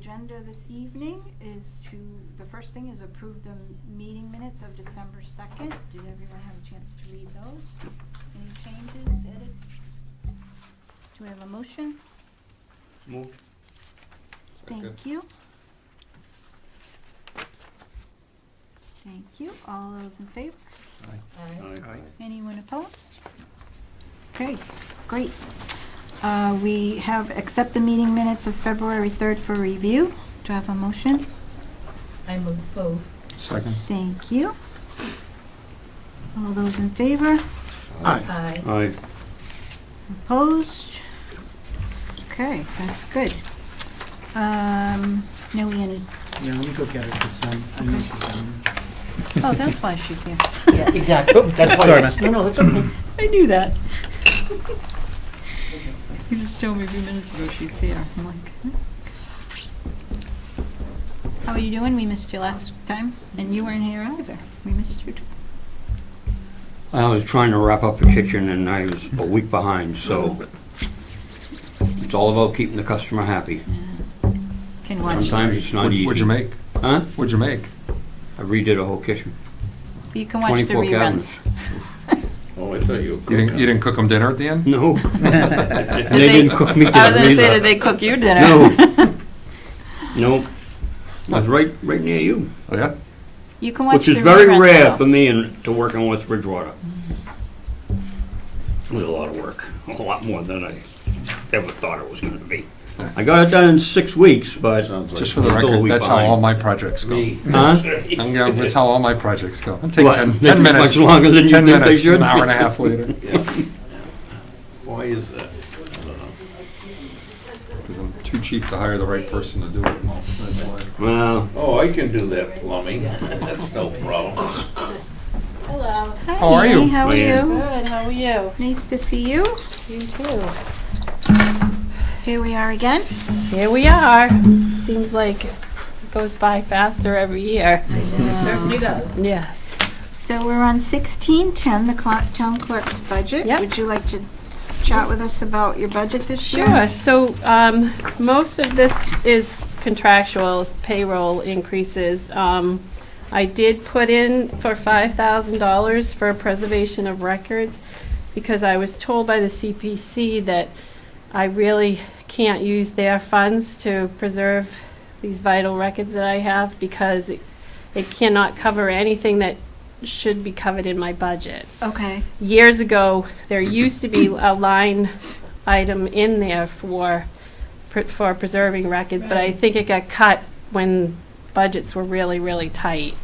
agenda this evening is the first thing is approve the meeting minutes of December 2nd. Did everyone have a chance to read those? Any changes, edits? Do we have a motion? Moved. Thank you. Thank you. All those in favor? Aye. Anyone opposed? Okay, great. We have accept the meeting minutes of February 3rd for review. Do I have a motion? I move both. Second. Thank you. All those in favor? Aye. Aye. Opposed? Okay, that's good. Now we ended. Yeah, let me go get her, because I know she's down Oh, that's why she's here. there. Yeah, exactly. That's Sorry, why. No, that's okay. I knew that. You just told me a few minutes ago she's here. I'm like, How are you doing? We missed you last time, and you weren't here either. We missed you too. I was trying to wrap up the kitchen and I was a week behind, so it's all about keeping the customer happy. Can watch. Sometimes it's not easy. What'd you make? Huh? What'd you make? I redid a whole kitchen. You can watch the 24 reruns. cabinets. Oh, I thought you were You didn't cook them dinner at the end? No. They didn't cook me dinner I was gonna say, either. did they cook you dinner? No. Nope. I was right near you, Oh, yeah? You can watch which is the very reruns, rare though. for me to work in West Bridgewater. It was a lot of work, a lot more than I ever thought it was going to be. I got it done in 6 weeks, but Sounds like Just for the Still a record, week that's how behind. all my projects go. me. Huh? That's how all my projects go. It'll take What? 10 They take minutes. much longer than you 10 think they minutes, should? an hour and a half later. Yeah. Why is that? I don't know. Because I'm too cheap to hire the right person to do it. Well, that's why. well, Oh, I can do that plumbing. That's no problem. Hello. How are you? How are Leanne. you? Good, how are you? Nice to see you. You too. Here we are again. Here we are. Seems like it goes by faster every year. It certainly does. Yes. So we're on 1610, the town clerk's budget. Yep. Would you like to chat with us about your budget this year? Sure. So most of this is contractual payroll increases. I did put in for $5,000 for preservation of records because I was told by the CPC that I really can't use their funds to preserve these vital records that I have because it cannot cover anything that should be covered in my budget. Okay. Years ago, there used to be a line item in there for preserving records, but I think it got cut when budgets were really, really tight.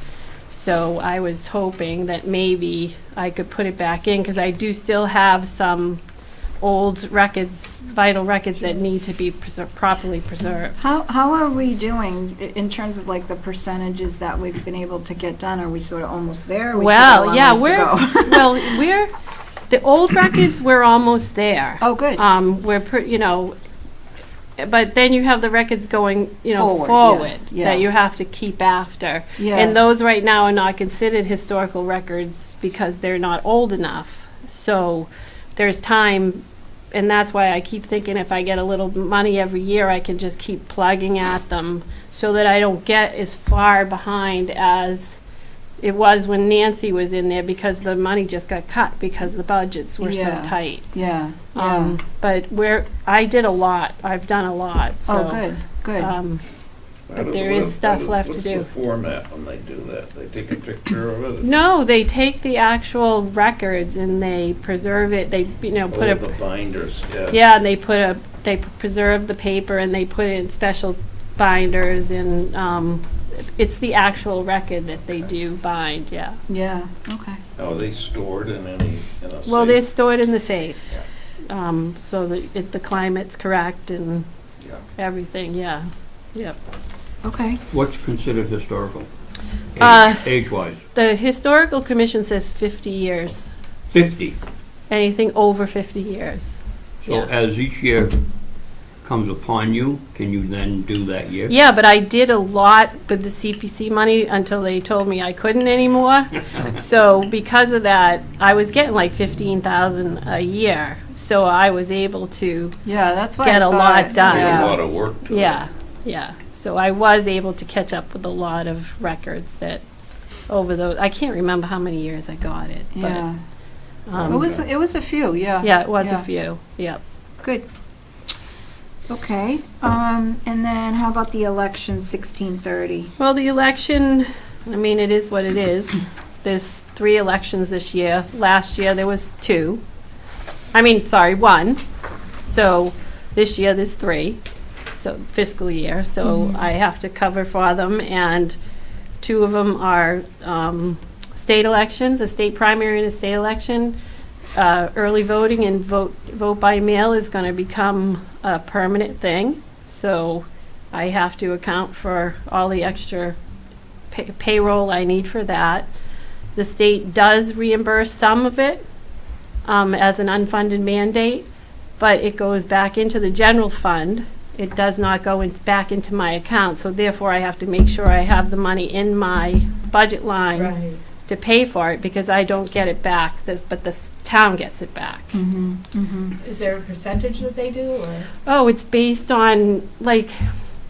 So I was hoping that maybe I could put it back in, because I do still have some old records, vital records that need to be properly preserved. How are we doing in terms of like the percentages that we've been able to get done? Are we sort of almost there? Or we still got a long Well, yeah, ways to go? we're the old records, we're almost there. Oh, good. But then you have the records going, Forward, forward yeah. that you have to keep after. Yeah. And those right now are not considered historical records because they're not old enough. So there's time, and that's why I keep thinking if I get a little money every year, I can just keep plugging at them so that I don't get as far behind as it was when Nancy was in there, because the money just got cut because the budgets were Yeah. so tight. Yeah. But I did a lot. I've done a lot. So, Oh, good, good. But there is stuff left to What's do. the format when they do that? They take a picture of it? No, they take the actual records and they preserve it. They, put Oh, the binders, yeah. yeah, and they preserve the paper and they put it in special binders, and it's the actual record that they do bind. Yeah. Yeah, okay. Oh, they stored in a Well, safe? they're stored in the safe, so that the climate's correct and Yeah. everything. Yeah. Yep. Okay. what's considered historical? Age-wise? The Historical Commission says 50 years. 50. Anything over 50 years. So Yeah. as each year comes upon you, can you then do that year? Yeah, but I did a lot with the CPC money until they told me I couldn't anymore. So because of that, I was getting like $15,000 a year. So I was able to Yeah, that's why get I a thought- lot done. There's Yeah. a lot of work to it. Yeah, yeah. So I was able to catch up with a lot of records that over those, I can't remember how many years I got it, but. Yeah. um, It was a few, yeah. Yeah, it was a Yeah. few, yep. Good. Okay, and then how about the election 1630? Well, the election, I mean, it is what it is. There's 3 elections this year. Last year, there was 2. I mean, sorry, 1. So this year, there's 3, so fiscal year. So I have to cover for them, and 2 of them are state elections, a state primary and a state election. Early voting and vote by mail is going to become a permanent thing. So I have to account for all the extra payroll I need for that. The state does reimburse some of it as an unfunded mandate, but it goes back into the general fund. It does not go back into my account, so therefore I have to make sure I have the money in my budget line Right. to pay for it, because I don't get it back, but the town gets it back. Is there a percentage that they do, or? Oh, it's based on,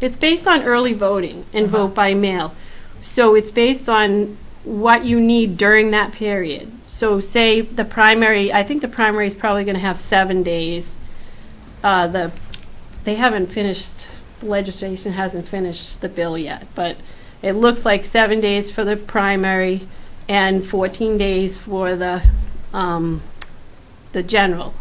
it's based on early voting and Uh-huh. vote by mail. So it's based on what you need during that period. So say the primary, I think the primary is probably gonna have 7 days. They haven't finished, the legislation hasn't finished the bill yet, but it looks like 7 days for the primary and 14 days for the general.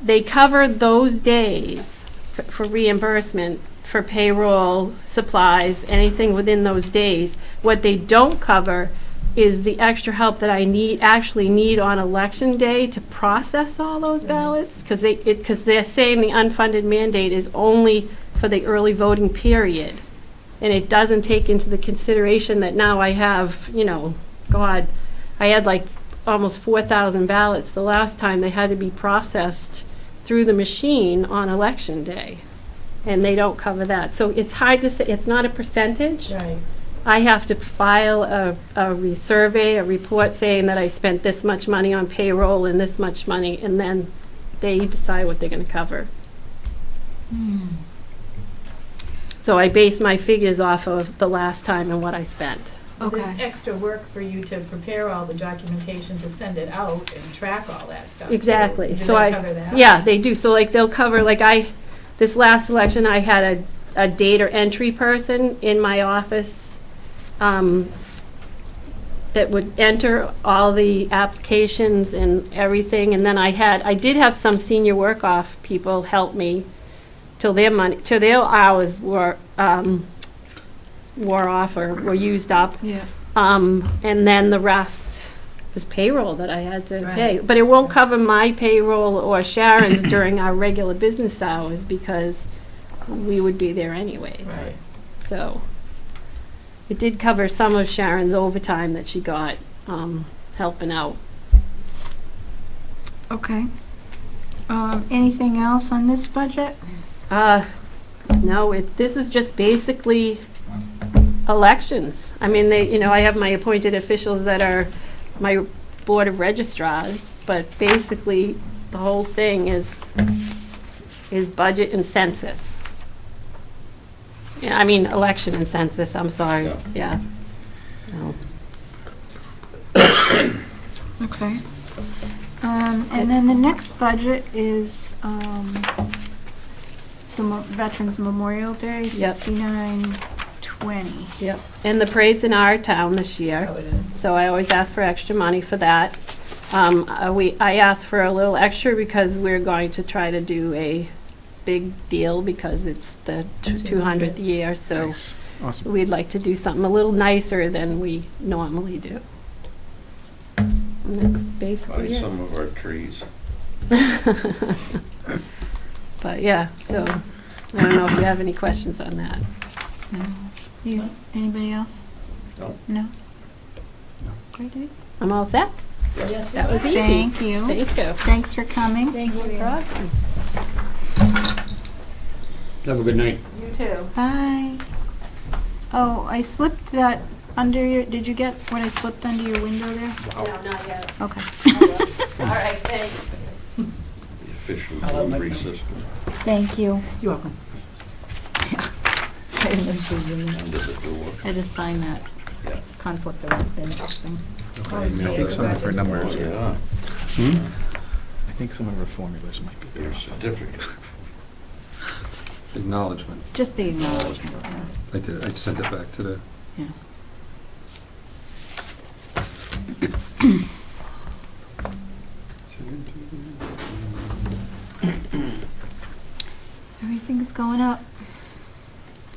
They cover those days for reimbursement, for payroll, supplies, anything within those days. What they don't cover is the extra help that I actually need on election day to process all those ballots, because they're saying the unfunded mandate is only for the early voting period. And it doesn't take into the consideration that now I have, God, I had like almost 4,000 ballots the last time. They had to be processed through the machine on election day. And they don't cover that. So it's hard to say, it's not a percentage. Right. I have to file a survey, a report saying that I spent this much money on payroll and this much money, and then they decide what they're gonna cover. So I base my figures off of the last time and what I spent. There's Okay. extra work for you to prepare all the documentation to send it out and track all that stuff. too. Exactly. Do So they I, cover that? yeah, they do. So like they'll cover, this last election, I had a data entry person in my office that would enter all the applications and everything. And then I did have some senior work-off people help me till their hours were wore off or were used up. Yeah. And then the rest was payroll that I had to pay. Right. But it won't cover my payroll or Sharon's during our regular business hours, because we would be there anyways. Right. So it did cover some of Sharon's overtime that she got helping out. Okay. Anything else on this budget? No, this is just basically elections. I mean, I have my appointed officials that are my board of registrars, but basically the whole thing is budget and census. Yeah, I mean, election and census, I'm sorry, yeah. No. Okay. And then the next budget is, the Veterans Memorial Day, Yep. 6920. Yep, and the parade's in our town this year. Oh, it is. So I always ask for extra money for that. I asked for a little extra because we're going to try to do a big deal because it's the 200th year, so Awesome. we'd like to do something a little nicer than we normally do. And that's Buy basically it. some of our trees. But yeah, so I don't know if you have any questions on that. No. Anybody else? No. No? I'm all set? Yes, That was easy. Thank you. Thank you. Thanks for coming. Thank you. No problem. Have a good night. You too. Bye. Oh, I slipped that under did you get what I slipped under your window there? No, not yet. Okay. All right, thanks. The official I love my delivery pen. system. Thank you. You're welcome. I didn't know she was doing that. Under the door. I just signed that Yeah. conflict of interest thing. Oh, I mailed yeah, it. some of her numbers. Oh, yeah. Hmm? I think some of her formulas might be Your there. certificate. Acknowledgement. Just the acknowledgement, yeah. I did, I sent it back today. Yeah. Everything's going up.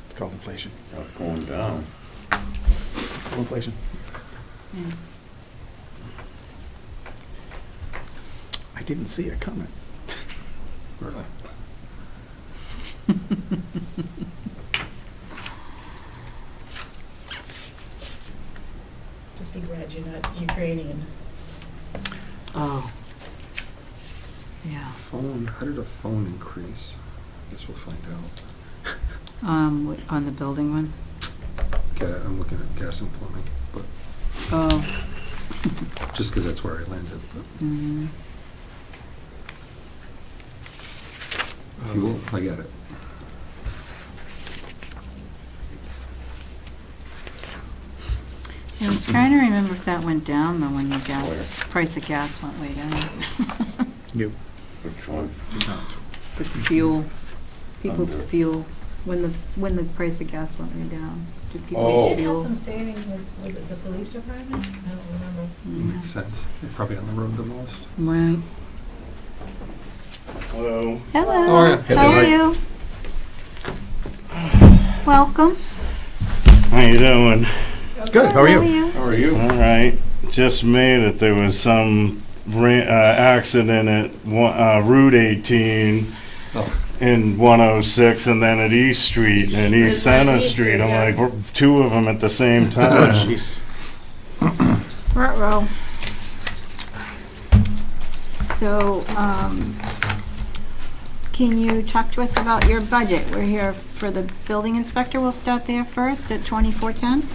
It's called inflation. Not going down. It's called inflation. Yeah. I didn't see it coming. Really? Just be glad you're not Ukrainian. Oh. Yeah. Phone, how did a phone increase? Guess we'll find out. On the building one? I'm looking at gas and plumbing, but Oh. just because that's where I landed. But Mm. fuel, I get it. I was trying to remember if that went down though when the gas, Where? price of gas went way down. You. Which one? The fuel, people's Under. fuel, when the price of gas went way down, did Oh. people's We did have fuel? some savings with, was it the police department? I don't remember. Mm. Makes sense. They're probably on the road the most. Right. Hello. Hello, How are ya? how are you? Welcome. How you doing? Good, how are you? How are you? All right. Just made it. There was some accident at Route 18 Oh. in 106 and then at East Street and There's East one Center East Street. Street, I'm yeah. like, two of them at the same time. Jeez. Ruh-roh. So, can you talk to us about your budget? We're here for the building inspector. We'll start there first at 2410.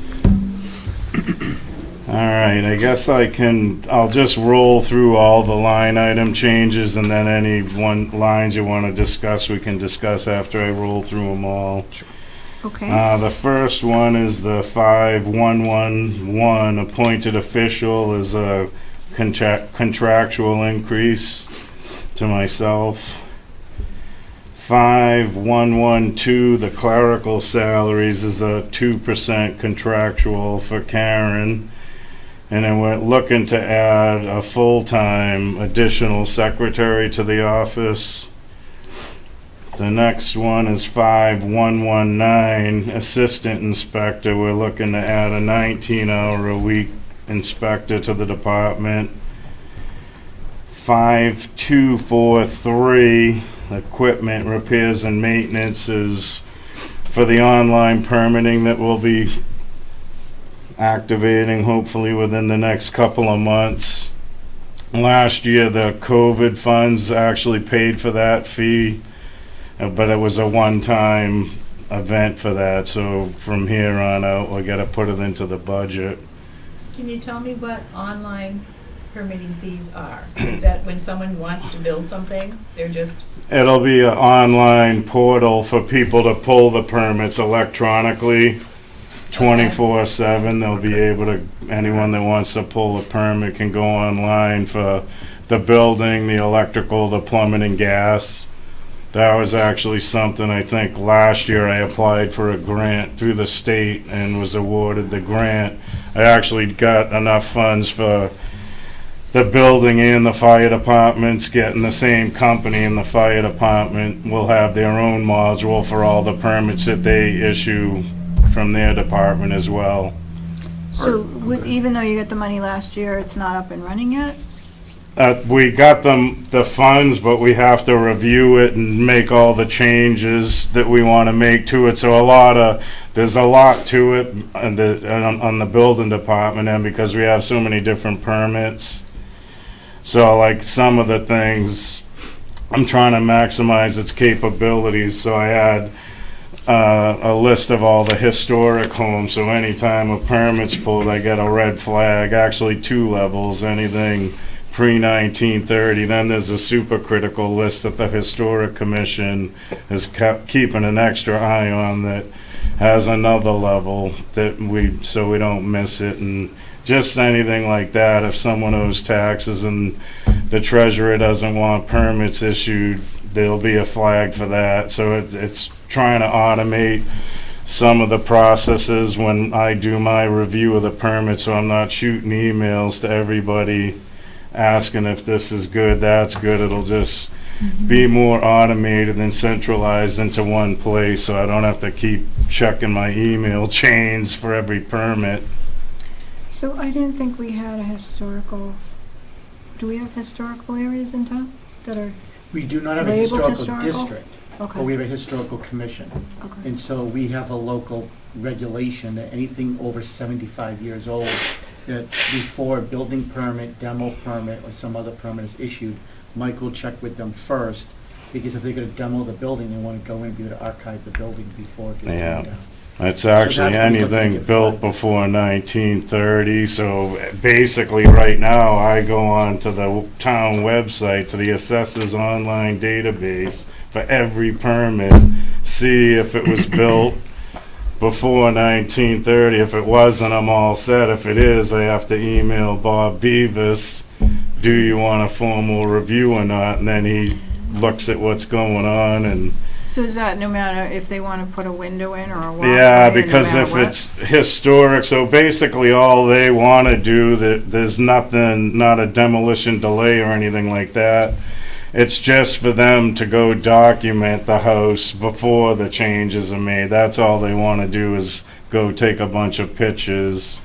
All right, I guess I'll just roll through all the line item changes and then any lines you want to discuss, we can discuss after I roll through them all. Okay. The first one is the 5111 appointed official is a contractual increase to myself. 5112, the clerical salaries is a 2% contractual for Karen. And then we're looking to add a full-time additional secretary to the office. The next one is 5119, assistant inspector. We're looking to add a 19-hour-a-week inspector to the department. 5243, equipment repairs and maintenance is for the online permitting that we'll be activating hopefully within the next couple of months. Last year, the COVID funds actually paid for that fee, but it was a one-time event for that, so from here on out, we gotta put it into the budget. Can you tell me what online permitting fees are? Is that when someone wants to build something, they're just, It'll be an online portal for people to pull the permits electronically, 24/7. They'll be able to, anyone that wants to pull a permit can go online for the building, the electrical, the plumbing and gas. That was actually something, I think, last year I applied for a grant through the state and was awarded the grant. I actually got enough funds for the building and the fire departments, getting the same company, and the fire department will have their own module for all the permits that they issue from their department as well. So, even though you got the money last year, it's not up and running yet? We got the funds, but we have to review it and make all the changes that we want to make to it. So there's a lot to it on the building department end because we have so many different permits. So like some of the things, I'm trying to maximize its capabilities. So I had a list of all the historic homes. So anytime a permit's pulled, I get a red flag, actually 2 levels, anything pre-1930. Then there's a super critical list that the Historic Commission is keeping an extra eye on, that has another level that so we don't miss it, and just anything like that. If someone owes taxes and the treasurer doesn't want permits issued, there'll be a flag for that. So it's trying to automate some of the processes when I do my review of the permit, so I'm not shooting emails to everybody asking if this is good, that's good. It'll just be more automated and centralized into one place, so I don't have to keep checking my email chains for every permit. So I didn't think we had a historical, do we have historical areas in town that are, We do not have a Labeled historical historical? district, okay, but we have a historical commission. okay. And so we have a local regulation that anything over 75 years old, that before a building permit, demo permit, or some other permit is issued, Mike will check with them first, because if they're gonna demo the building, they wanna go in and be able to archive the building before it gets Yeah. torn down. It's actually that's what we're anything looking built at. before 1930, so basically right now I go on to the town website, to the assessors online database for every permit, see if it was built before 1930. If it wasn't, I'm all set. If it is, I have to email Bob Beavis, do you want a formal review or not? And then he looks at what's going on and So is that no matter if they want to put a window in or a walkway? yeah, or no because matter if what? it's historic, so basically all they want to do, that there's nothing, not a demolition delay or anything like that. It's just for them to go document the house before the changes are made. That's all they want to do, is go take a bunch of pictures.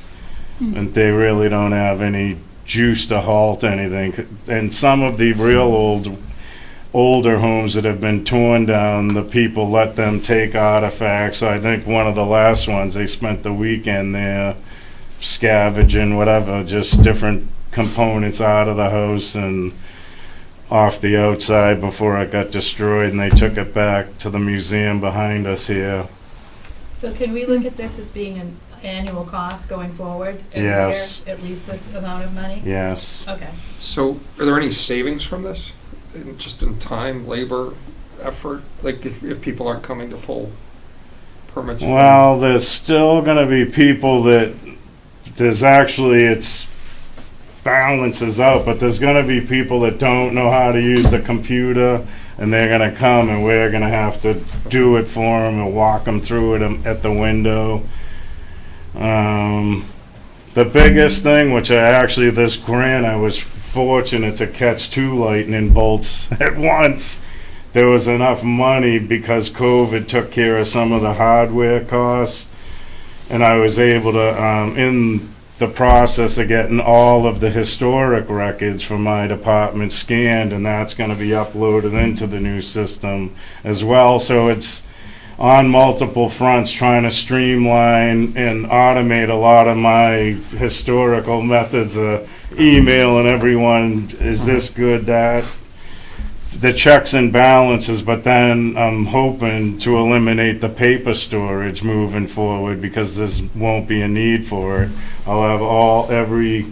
And they really don't have any juice to halt anything. And some of the real older homes that have been torn down, the people let them take artifacts. So I think one of the last ones, they spent the weekend there scavenging whatever, just different components out of the house and off the outside before it got destroyed, and they took it back to the museum behind us here. So can we look at this as being an annual cost going forward? Every Yes. year, at least this amount of money? Yes. Okay. So are there any savings from this? Just in time, labor, effort? Like if people aren't coming to pull permits? from- Well, there's still gonna be people that, there's actually, it's balances out, but there's gonna be people that don't know how to use the computer, and they're gonna come and we're gonna have to do it for them and walk them through it at the window. The biggest thing, which this grant, I was fortunate to catch 2 lightning bolts at once. There was enough money because COVID took care of some of the hardware costs, and I was able to, in the process of getting all of the historic records from my department scanned, and that's going to be uploaded into the new system as well. So it's on multiple fronts, trying to streamline and automate a lot of my historical methods of emailing everyone, is this good, that, the checks and balances. But then I'm hoping to eliminate the paper storage moving forward, because there won't be a need for it. I'll have every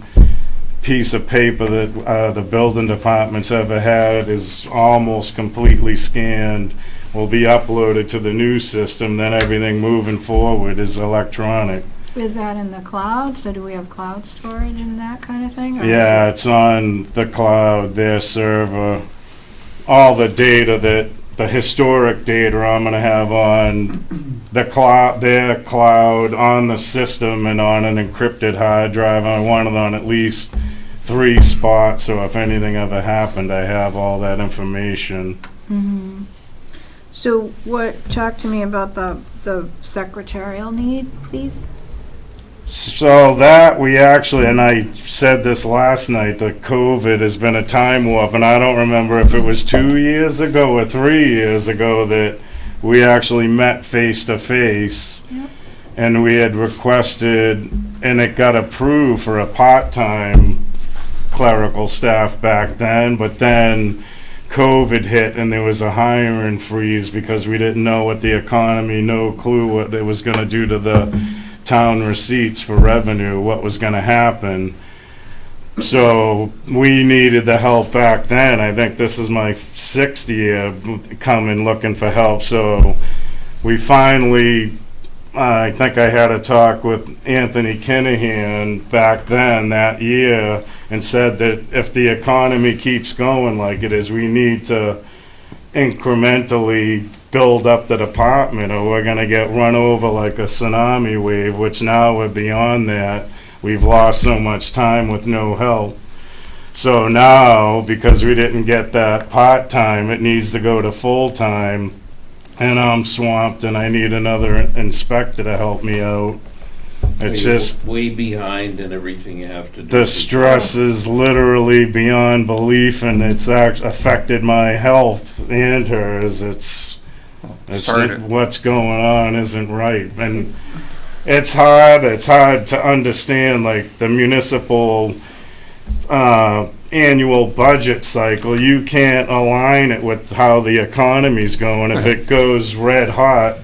piece of paper that the building department's ever had is almost completely scanned, will be uploaded to the new system. Then everything moving forward is electronic. Is that in the cloud? So do we have cloud storage and that kind of thing? Or is Yeah, it- it's on the cloud, their server. All the data the historic data I'm gonna have on the cloud, their cloud, on the system, and on an encrypted hard drive. I want it on at least 3 spots, so if anything ever happened, I have all that information. Mhm. So talk to me about the secretarial need, please? So that we actually, and I said this last night, that COVID has been a time warp, and I don't remember if it was 2 years ago or 3 years ago that we actually met face to face. Yep. And we had requested, and it got approved for a part-time clerical staff back then, but then COVID hit and there was a hiring freeze because we didn't know what the economy, no clue what it was gonna do to the town receipts for revenue, what was gonna happen. So we needed the help back then. I think this is my 6th year coming looking for help. So we finally I think I had a talk with Anthony Kinahan back then that year and said that if the economy keeps going like it is, we need to incrementally build up the department or we're going to get run over like a tsunami wave, which now we're beyond that. We've lost so much time with no help. So now, because we didn't get that part-time, it needs to go to full-time. And I'm swamped and I need another inspector to help me out. It's You're just, way behind in everything you have to do. the stress is literally beyond belief and it's affected my health and hers. It's what's going on isn't right. And it's hard to understand, like the municipal annual budget cycle. You can't align it with how the economy's going. If it goes red hot,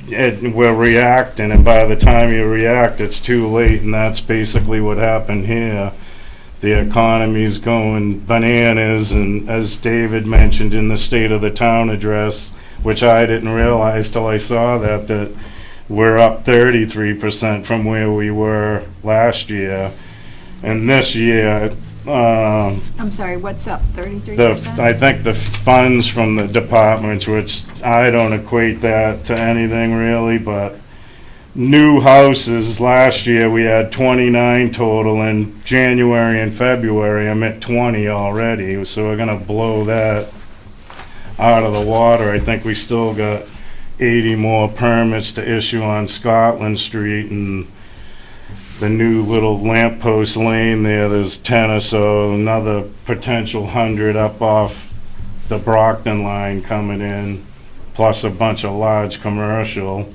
we're reacting, and by the time you react, it's too late, and that's basically what happened here. The economy's going bananas, and as David mentioned in the State of the Town address, which I didn't realize till I saw that we're up 33% from where we were last year. And this year, I'm sorry, what's up, 33%? I think the funds from the departments, which I don't equate that to anything really, but new houses, last year we had 29 total. In January and February, I'm at 20 already, so we're gonna blow that out of the water. I think we still got 80 more permits to issue on Scotland Street, and the new little lamppost lane there's 10 or so, another potential 100 up off the Brockton line coming in, plus a bunch of large commercial.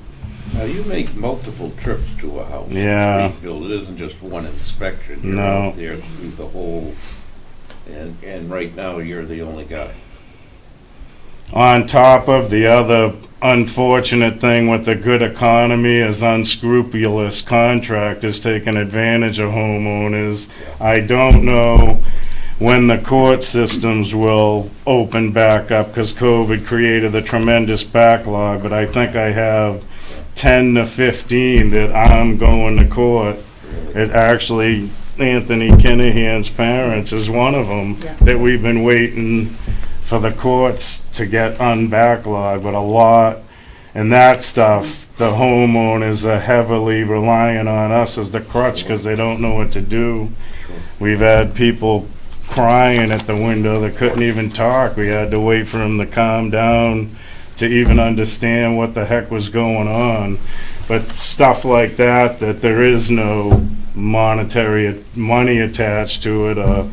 Now, you make multiple trips to a house. Yeah. It isn't just one inspection. You're No. out there through the whole, and right now, you're the only guy. On top of the other unfortunate thing with the good economy is unscrupulous contractors taking advantage of homeowners. I don't know when the court systems will open back up because COVID created a tremendous backlog, but I think I have 10 to 15 that I'm going to court. It actually, Anthony Kinahan's parents is one of them that we've been waiting for the courts to get unbacklogged, but a lot, and that stuff, the homeowners are heavily relying on us as the crutch because they don't know what to do. We've had people crying at the window that couldn't even talk. We had to wait for them to calm down to even understand what the heck was going on. But stuff like that there is no monetary money attached to it.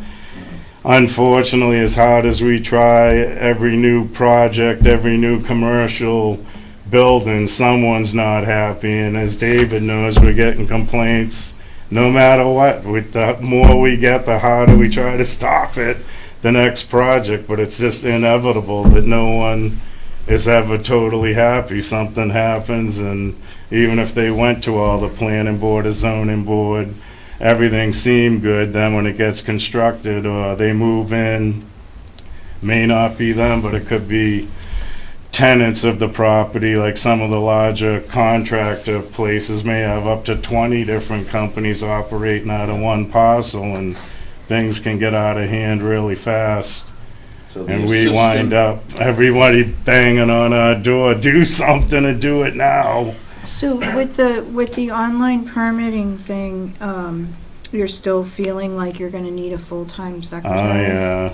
Unfortunately, as hard as we try, every new project, every new commercial building, someone's not happy. And as David knows, we're getting complaints no matter what. The more we get, the harder we try to stop it, the next project. But it's just inevitable that no one is ever totally happy. Something happens, and even if they went to all the planning board or zoning board, everything seemed good, then when it gets constructed or they move in, may not be them, but it could be tenants of the property, like some of the larger contractor places may have up to 20 different companies operating out of one parcel, and things can get out of hand really fast. So the And we wind up, everybody banging on our door, do something and do it now. So with the online permitting thing, you're still feeling like you're gonna need a full-time secretary?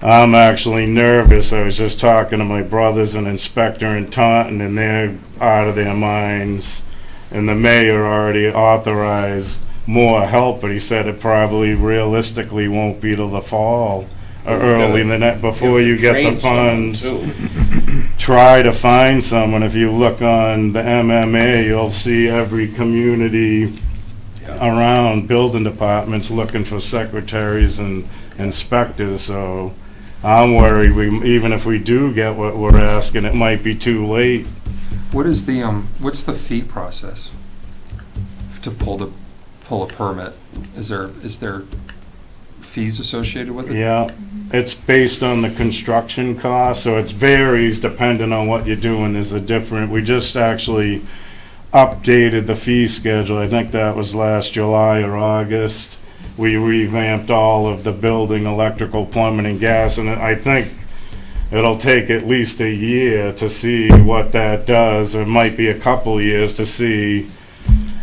I'm actually nervous. I was just talking to my brother's an inspector in Taunton, and they're out of their minds. And the mayor already authorized more help, but he said it probably realistically won't be till the fall or early than that before you get the funds. Try to find someone. If you look on the MMA, you'll see every community around building departments looking for secretaries and inspectors. So I'm worried even if we do get what we're asking, it might be too late. What is the, what's the fee process to pull a permit? Is there fees associated with it? Yeah, it's based on the construction cost, so it varies depending on what you're doing. We just actually updated the fee schedule. I think that was last July or August. We revamped all of the building, electrical, plumbing, and gas, and I think it'll take at least a year to see what that does. It might be a couple years to see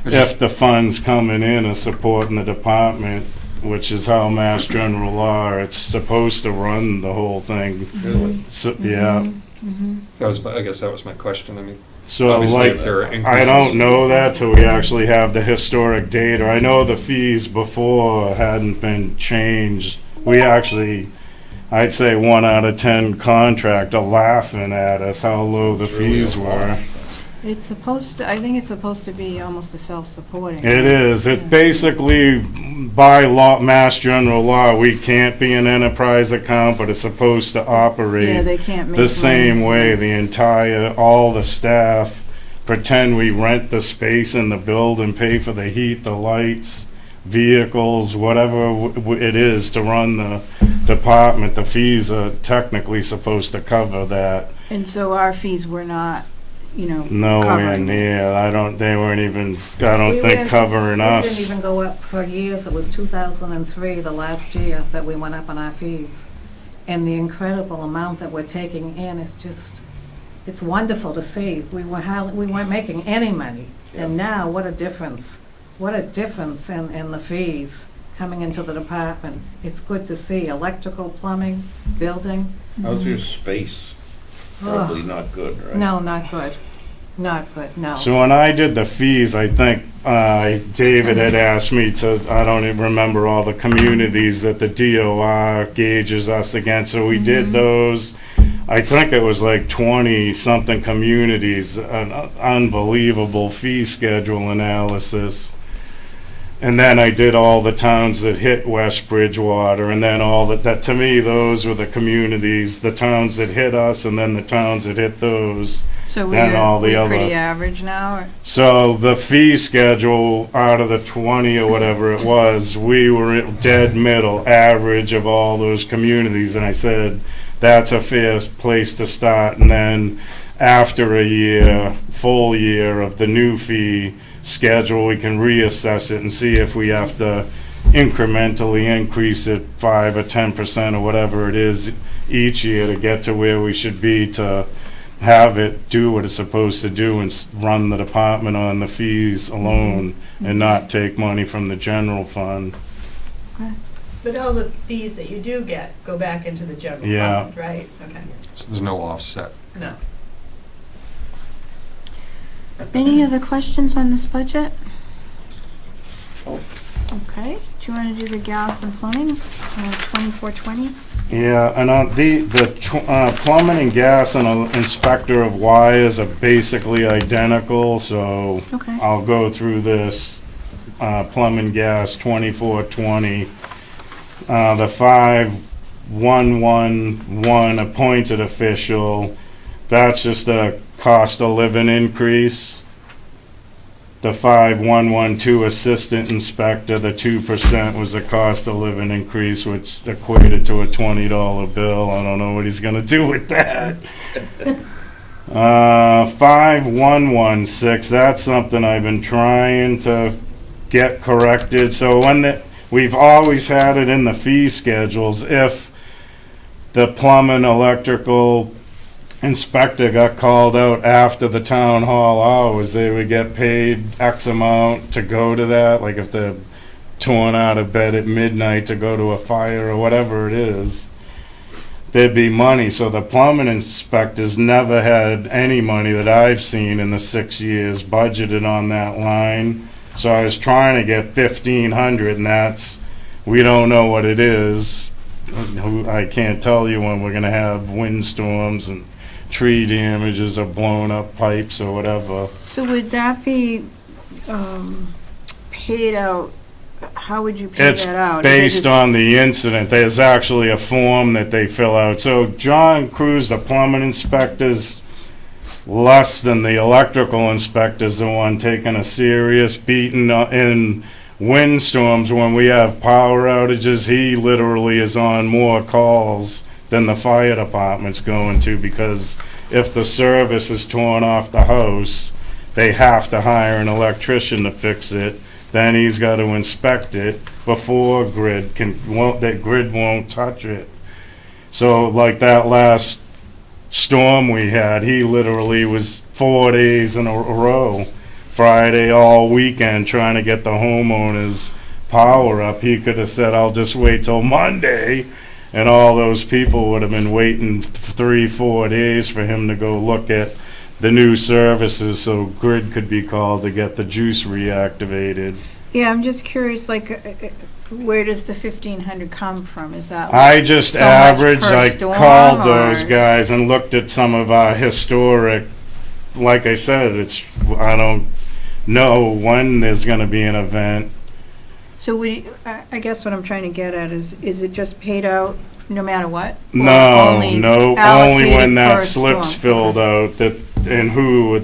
if the funds coming in are supporting the department, which is how Mass General Law, it's supposed to run the whole thing. Really? So, yeah. I guess that was my question. I mean, So obviously like, if there are I increases. don't know that till we actually have the historic data. I know the fees before hadn't been changed. We actually, I'd say 1 out of 10 contractor laughing at us how low the It's really fees a lot. were. It's supposed to, I think it's supposed to be almost a self-supporting. It is. It basically, by law, Mass General Law, we can't be an enterprise account, but it's supposed to operate Yeah, they can't make the same money. way. The entire, all the staff pretend we rent the space in the building, pay for the heat, the lights, vehicles, whatever it is to run the department. The fees are technically supposed to cover that. And so our fees were not, Nowhere covering it. near. They weren't even, I don't think, covering We us. didn't even go up for years. It was 2003, the last year, that we went up on our fees. And the incredible amount that we're taking in is just, it's wonderful to see. We weren't making any money. And now, what a difference. What a difference in the fees coming into the department. It's good to see. Electrical, plumbing, building. How's your space? Probably not good, right? No, not good. Not good, no. So when I did the fees, I think David had asked me to, I don't even remember all the communities that the DOR gauges us against, so we did those. I think it was like 20-something communities, an unbelievable fee schedule analysis. And then I did all the towns that hit West Bridgewater, and then all that to me, those were the communities, the towns that hit us, and then the towns that hit those. So Then all the we're other- pretty average now, or? So the fee schedule, out of the 20 or whatever it was, we were at dead middle, average of all those communities, and I said, that's a fair place to start, and then after a year, full year of the new fee schedule, we can reassess it and see if we have to incrementally increase it 5 or 10% or whatever it is each year to get to where we should be to have it do what it's supposed to do and run the department on the fees alone and not take money from the general fund. But all the fees that you do get go back into the general Yeah. fund, right? Okay, So there's no offset. no. Any other questions on this budget? Okay, do you want to do the gas and plumbing, 2420? Yeah, and the plumbing and gas and inspector of wires are basically identical, so Okay. I'll go through this. Plumbing gas 2420. The 5111 appointed official, that's just a cost of living increase. The 5112 assistant inspector, the 2% was the cost of living increase, which equated to a $20 bill. I don't know what he's gonna do with that. 5116, that's something I've been trying to get corrected. So we've always had it in the fee schedules, if the plumbing, electrical inspector got called out after the town hall hours, they would get paid X amount to go to that, like if they're torn out of bed at midnight to go to a fire or whatever it is, there'd be money. So the plumbing inspectors never had any money that I've seen in the 6 years budgeted on that line. So I was trying to get 1,500, and that's, we don't know what it is. I can't tell you when we're gonna have windstorms and tree damages or blown up pipes or whatever. So would that be paid out, how would you pay It's that out? based on the incident. There's actually a form that they fill out. So John Cruz, the plumbing inspector's less than the electrical inspector's the one taking a serious beating in windstorms. When we have power outages, he literally is on more calls than the fire department's going to, because if the service is torn off the house, they have to hire an electrician to fix it. Then he's got to inspect it before Grid won't touch it. So like that last storm we had, he literally was 4 days in a row, Friday all weekend, trying to get the homeowners power up. He could have said, I'll just wait till Monday, and all those people would have been waiting 3-4 days for him to go look at the new services so Grid could be called to get the juice reactivated. Yeah, I'm just curious, like, where does the 1,500 come from? Is that I like just so much averaged, per I storm, called those or- guys and looked at some of our historic, like I said, I don't know when there's gonna be an event. So I guess what I'm trying to get at is it just paid out no matter what? Or No, only only allocated when that per slip's storm? filled Okay. out,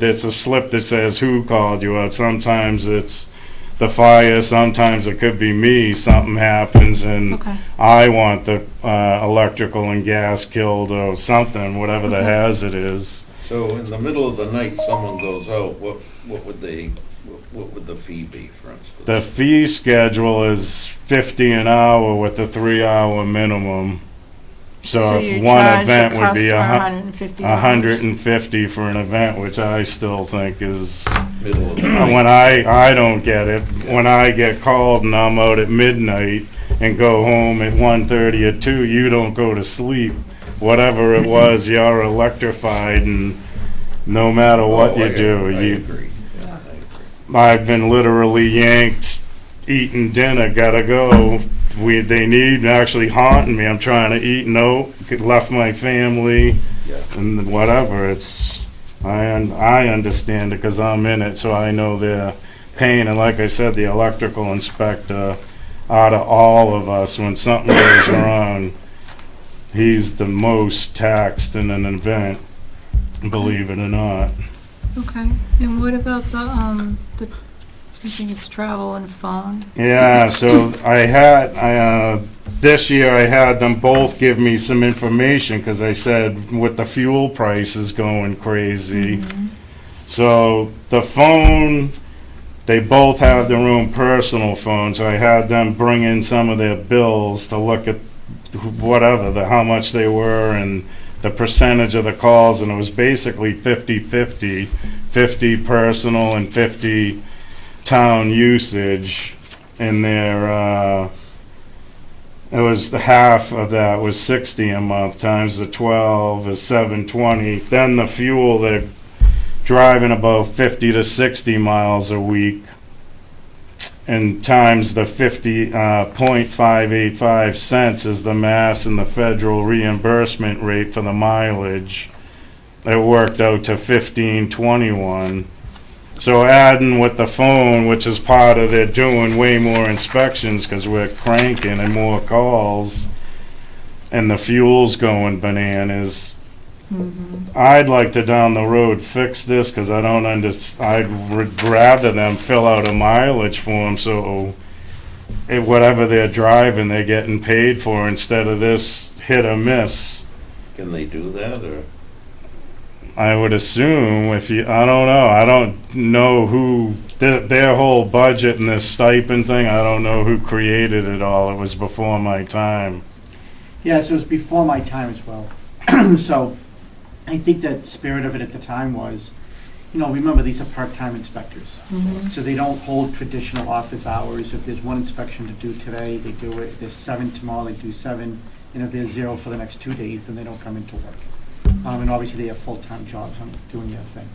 it's a slip that says who called you out. Sometimes it's the fire, sometimes it could be me, something happens and Okay. I want the electrical and gas killed or something, whatever the Okay. hazard is. So in the middle of the night, someone goes out, what would the fee be, for instance? The fee schedule is 50 an hour with a 3-hour minimum. So you if one charge event the would be customer $150. 150 for an event, which I still think is, Middle of the night? when I don't get it, when I get called and I'm out at midnight and go home at 1:30 or 2, you don't go to sleep. Whatever it was, you're electrified, and no matter what Oh, you I do, agree. you. I agree. I've been literally yanked, eating dinner, gotta go. They need actually haunting me. I'm trying to eat, no, left my family, Yeah. and whatever. I understand it because I'm in it, so I know their pain. And like I said, the electrical inspector, out of all of us, when something goes wrong, he's the most taxed in an event, believe it or not. Okay, and what about I think it's travel and phone? Yeah, so this year I had them both give me some information because I said with the fuel prices going crazy. So the phone, they both have their own personal phones. So I had them bring in some of their bills to look at how much they were and the percentage of the calls, and it was basically 50-50, 50 personal and 50 town usage. In their it was the half of that was 60 a month times the 12 is 720. Then the fuel, they're driving about 50 to 60 miles a week, and times the 50.585 cents is the mass and the federal reimbursement rate for the mileage. It worked out to 1521. So adding with the phone, which is part of they're doing way more inspections because we're cranking and more calls, and the fuel's going bananas. I'd like to down the road fix this because I don't I'd rather them fill out a mileage form so whatever they're driving they're getting paid for instead of this hit or miss. Can they do that, or? I would assume I don't know who, their whole budget and this stipend thing, I don't know who created it all. It was before my time. Yes, it was before my time as well. So I think that spirit of it at the time was, remember, these are part-time inspectors. So they don't hold traditional office hours. If there's one inspection to do today, they do it. If there's 7 tomorrow, they do 7. And if there's 0 for the next 2 days, then they don't come into work. And obviously they have full-time jobs on doing their thing.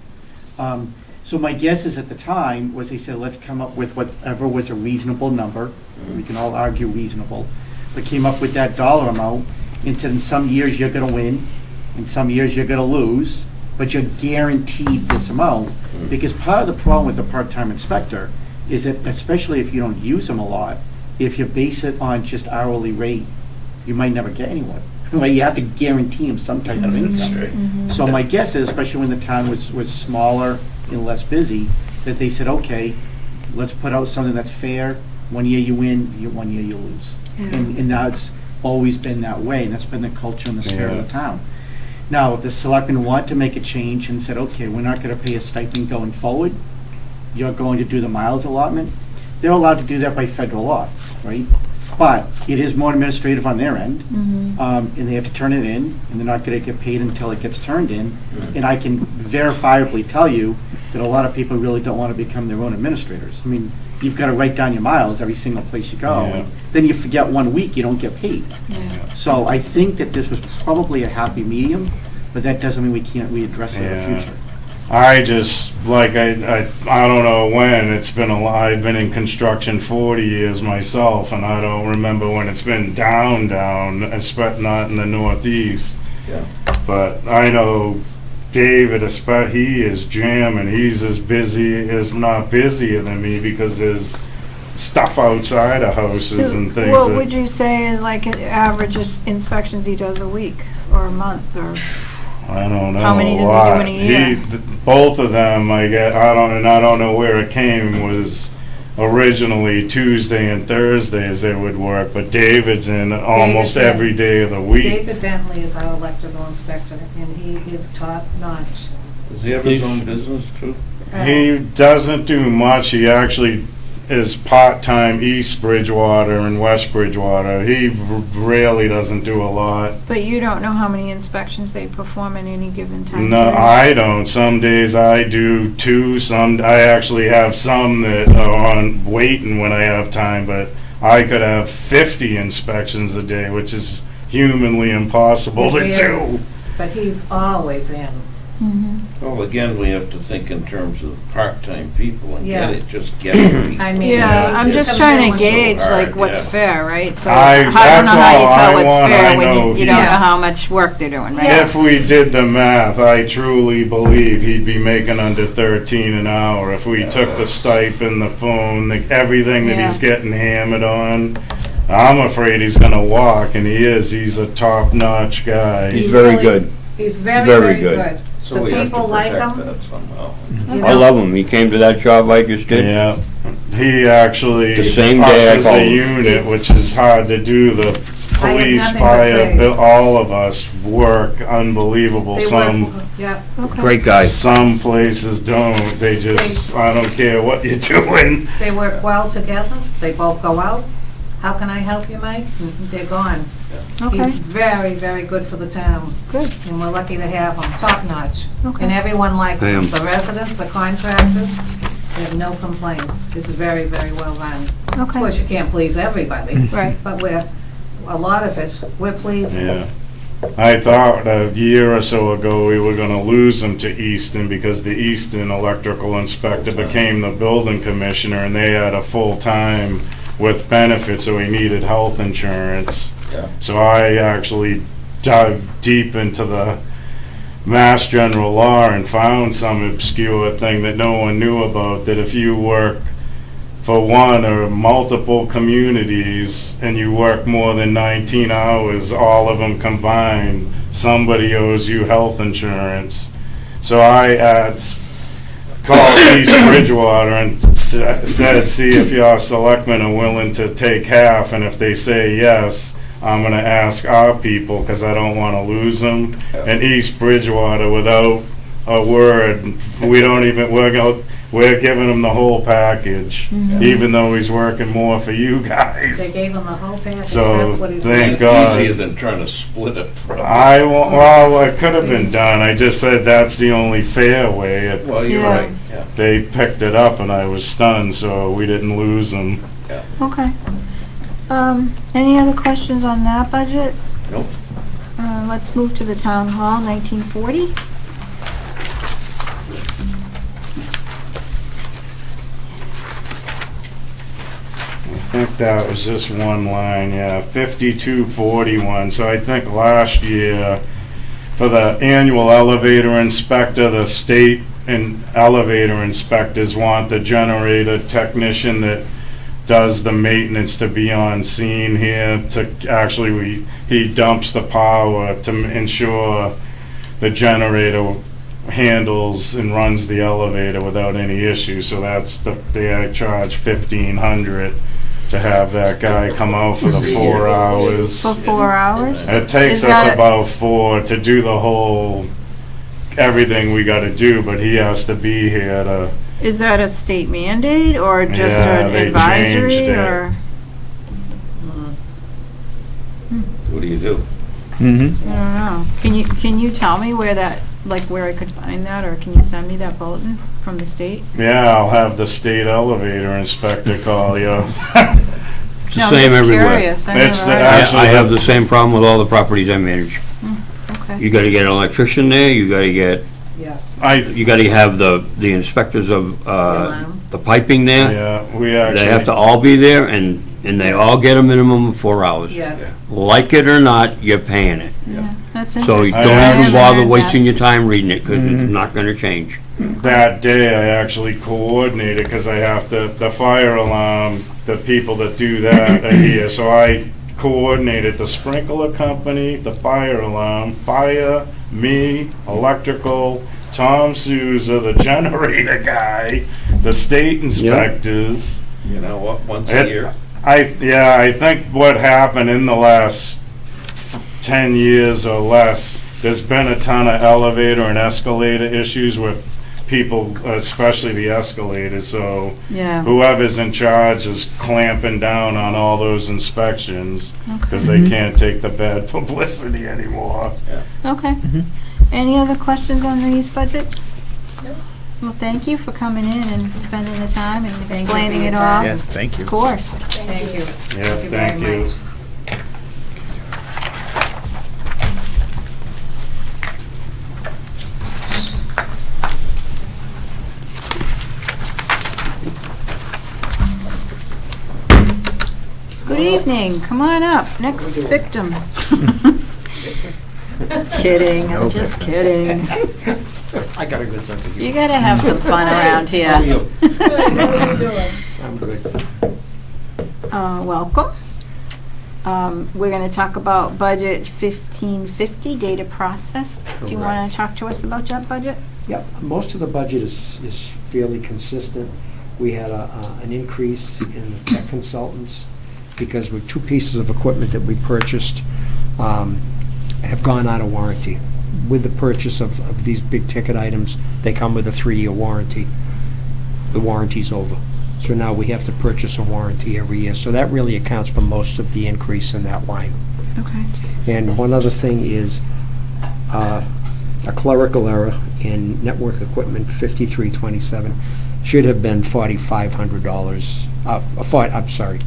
So my guess is at the time was they said, let's come up with whatever was a reasonable number. We can all argue reasonable, but came up with that dollar amount and said in some years you're gonna win, in some years you're gonna lose, but you're guaranteed this amount. Because part of the problem with a part-time inspector is that, especially if you don't use them a lot, if you base it on just hourly rate, you might never get anyone. Right, you have to guarantee them some type of income. So my guess is, especially when the town was smaller and less busy, that they said, okay, let's put out something that's fair. 1 year you win, 1 year you lose. And that's always been that way, and that's been the culture and the spirit of the town. Now, if the selectmen want to make a change and said, okay, we're not gonna pay a stipend going forward, you're going to do the mileage allotment, they're allowed to do that by federal law, right? But it is more administrative on their end, and they have to turn it in, and they're not gonna get paid until it gets turned in. And I can verifiably tell you that a lot of people really don't wanna become their own administrators. I mean, you've gotta write down your miles every single place you go, Yeah. and then you forget 1 week, you don't get paid. So I think that this was probably a happy medium, but that doesn't mean we can't readdress it in the Yeah. future. I just, like, I don't know when, it's been I've been in construction 40 years myself, and I don't remember when it's been down, especially not in the Northeast. Yeah. But I know David, he is jamming, he's as busy, if not busier than me, because there's stuff outside of houses and things. What would you say is like an average inspections he does a week or a month or? I don't know. How many does he do in a year? Both of them, I don't know where it came, was originally Tuesday and Thursdays they would work, but David's in almost David's in. every day of the week. David Bentley is our electrical inspector, and he is top notch. Does he have his own business too? He doesn't do much. He actually is part-time East Bridgewater and West Bridgewater. He rarely doesn't do a lot. But you don't know how many inspections they perform in any given time? No, period? I don't. Some days I do 2, I actually have some that are on waiting when I have time, but I could have 50 inspections a day, which is humanly impossible to He do. is, but he's always in. Well, again, we have to think in terms of part-time people and Yeah. just get it. I mean, Yeah, I'm just It's trying to so gauge like hard, what's yeah. fair, right? So I- I don't that's know how you all tell I what's want. fair I when know you don't know he's- how much work they're doing, right? Yeah. If we did the math, I truly believe he'd be making under 13 an hour if we took the stipend, the phone, everything that he's getting hammered on. I'm afraid he's gonna walk, and he is. He's a top-notch guy. He's very good. He's very, Very very good. good. So The we have to people like protect him. that somehow. You I know, love him. He came to that job I just did. Yeah, he actually, The same us day I as called a him. unit, which is hard to do, the police, nothing but fire, praise. all of us work unbelievable. They Some, work, yeah. Okay. Great guy. some places don't. They just, I don't care what you're doing. They work well together. They both go out. How can I help you, Mike? They're gone. Okay, He's very, very good for the town, good, and we're lucky to have him, top notch. And okay. everyone likes him. Pam. The residents, the contractors, they have no complaints. It's very, very well run. Of Okay, course, you can't please everybody, right. but a lot of it, we're pleased. Yeah. I thought a year or so ago we were gonna lose him to Easton because the Easton electrical inspector became the building commissioner and they had a full-time with benefits, so he needed health insurance. Yeah. So I actually dug deep into the Mass General Law and found some obscure thing that no one knew about, that if you work for one or multiple communities and you work more than 19 hours, all of them combined, somebody owes you health insurance. So I called East Bridgewater and said, see if your selectmen are willing to take half, and if they say yes, I'm gonna ask our people, because I don't wanna lose them. And East Bridgewater, without a word, we're giving him the whole package, even though he's working more for you They guys. gave him the whole package, So, that's what he's thank doing. God. Easier than trying to split it. probably. Well, it could have been done. I just said that's the only fair way. Well, you're Yeah. right, yeah. They picked it up and I was stunned, so we didn't lose them. Okay. Any other questions on that budget? Nope. Let's move to the town hall, 1940. I think that was just one line, yeah, 5241. So I think last year, for the annual elevator inspector, the state and elevator inspectors want the generator technician that does the maintenance to be on scene here to actually, he dumps the power to ensure the generator handles and runs the elevator without any issue. So that's they charge $1,500 to have that guy come out for the 4 hours. For 4 hours? It takes Is us that- about 4 to do the whole, everything we gotta do, but he has to be here to Is that a state mandate or just Yeah, an they advisory changed it. or? What do you do? Mm-hmm. I don't know. Can you tell me where that, like where I could find that, or can you send me that bulletin from the state? Yeah, I'll have the state elevator inspector call you. It's the No, I'm same just everywhere. curious. I It's never the heard of it. actual- I have the same problem with all the properties I manage. Okay. You gotta get an electrician there, you gotta get, Yeah. you gotta have the inspectors of, Alarm. the piping there. Yeah, we They have to actually, all be there, and they all get a minimum of 4 hours. Yeah. Like it or not, you're paying it. Yeah, that's So interesting. you I don't haven't even bother heard wasting your time reading it, because Mhm. it's not gonna change. that day I actually coordinated, because I have the fire alarm, the people that do that are here, so I coordinated the sprinkler company, the fire alarm, fire, me, electrical, Tom Souza, the generator guy, the state inspectors. You know what, once a year? I think what happened in the last 10 years or less, there's been a ton of elevator and escalator issues with people, especially the escalators, so Yeah. whoever's in charge is clamping down on all those inspections, because they can't take the bad publicity anymore. Okay. Any other questions on these budgets? Well, thank you for coming in and spending the time and Thank you for explaining your it all. time. Yes, thank you. Of course. Thank you. Yeah, Thank you very thank you. much. Good evening, come on up, next victim. Kidding, I'm No just victim. kidding. I got a good sense of You gotta have some fun around here. Good, how are you doing? I'm good. Welcome. We're gonna talk about budget 1550, data process. Do you wanna talk to us about that budget? Yep, most of the budget is fairly consistent. We had an increase in the tech consultants because with 2 pieces of equipment that we purchased have gone out of warranty. With the purchase of these big ticket items, they come with a 3-year warranty. The warranty's over. So now we have to purchase a warranty every year. So that really accounts for most of the increase in that line. Okay. And one other thing is a clerical error in network equipment 5327 should have been $4,500. I'm sorry.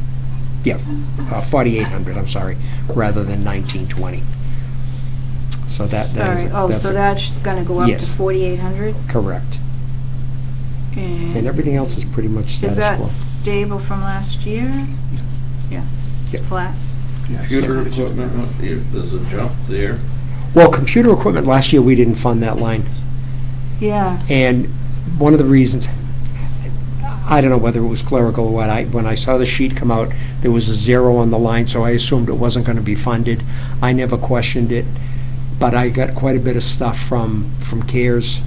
Yeah, 4,800. I'm sorry, rather than 1,920. So that Sorry, is oh, so that's gonna go up to Yes. 4,800? correct. And everything else is pretty much Is status that quo. stable from last year? Yeah, it's Yep. flat. Computer equipment, there's a jump there. Well, computer equipment last year we didn't fund that line. Yeah, And one of the reasons, I don't know whether it was clerical or what, when I saw the sheet come out, there was a 0 on the line, so I assumed it wasn't going to be funded. I never questioned it, but I got quite a bit of stuff from CARES,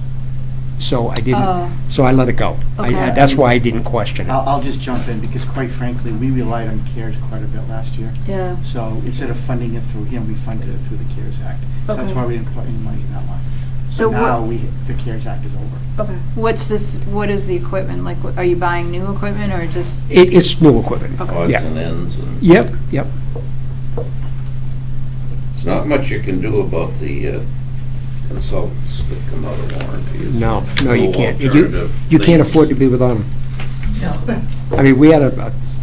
so I Oh. didn't, so I let it go. Okay. That's why I didn't question it. I'll just jump in, because quite frankly, we relied on CARES quite a bit last year. yeah. So instead of funding it through him, we funded it through the CARES Act. So that's Okay. why we didn't put any money in that line. So But now, what, the CARES Act is over. okay, what is the equipment, like, are you buying new equipment or just? It's new equipment. Okay. Odds Yeah. and ends, and Yep, yep. it's not much you can do about the consultants that come out of warranty. No, you can't. Alternative You can't things. afford to be without them. No. I mean, we had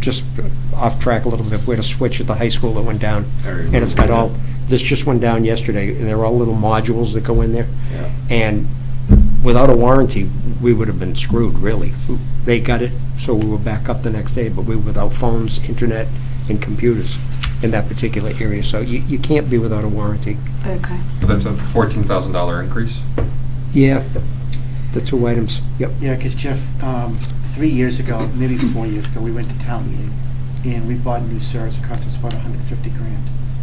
just off track a little bit, we had a switch at the high school that went down, I and it's got remember all, this just went down yesterday, and they're all little modules that go in there. Yeah. And without a warranty, we would have been screwed, really. They got it, so we were back up the next day, but we were without phones, internet, and computers in that particular area, so you can't be without a warranty. Okay. But that's a $14,000 increase? Yeah, the 2 items, yep. Yeah, because Jeff, 3 years ago, maybe 4 years ago, we went to town meeting, and we bought new servers. It cost us about $150,000.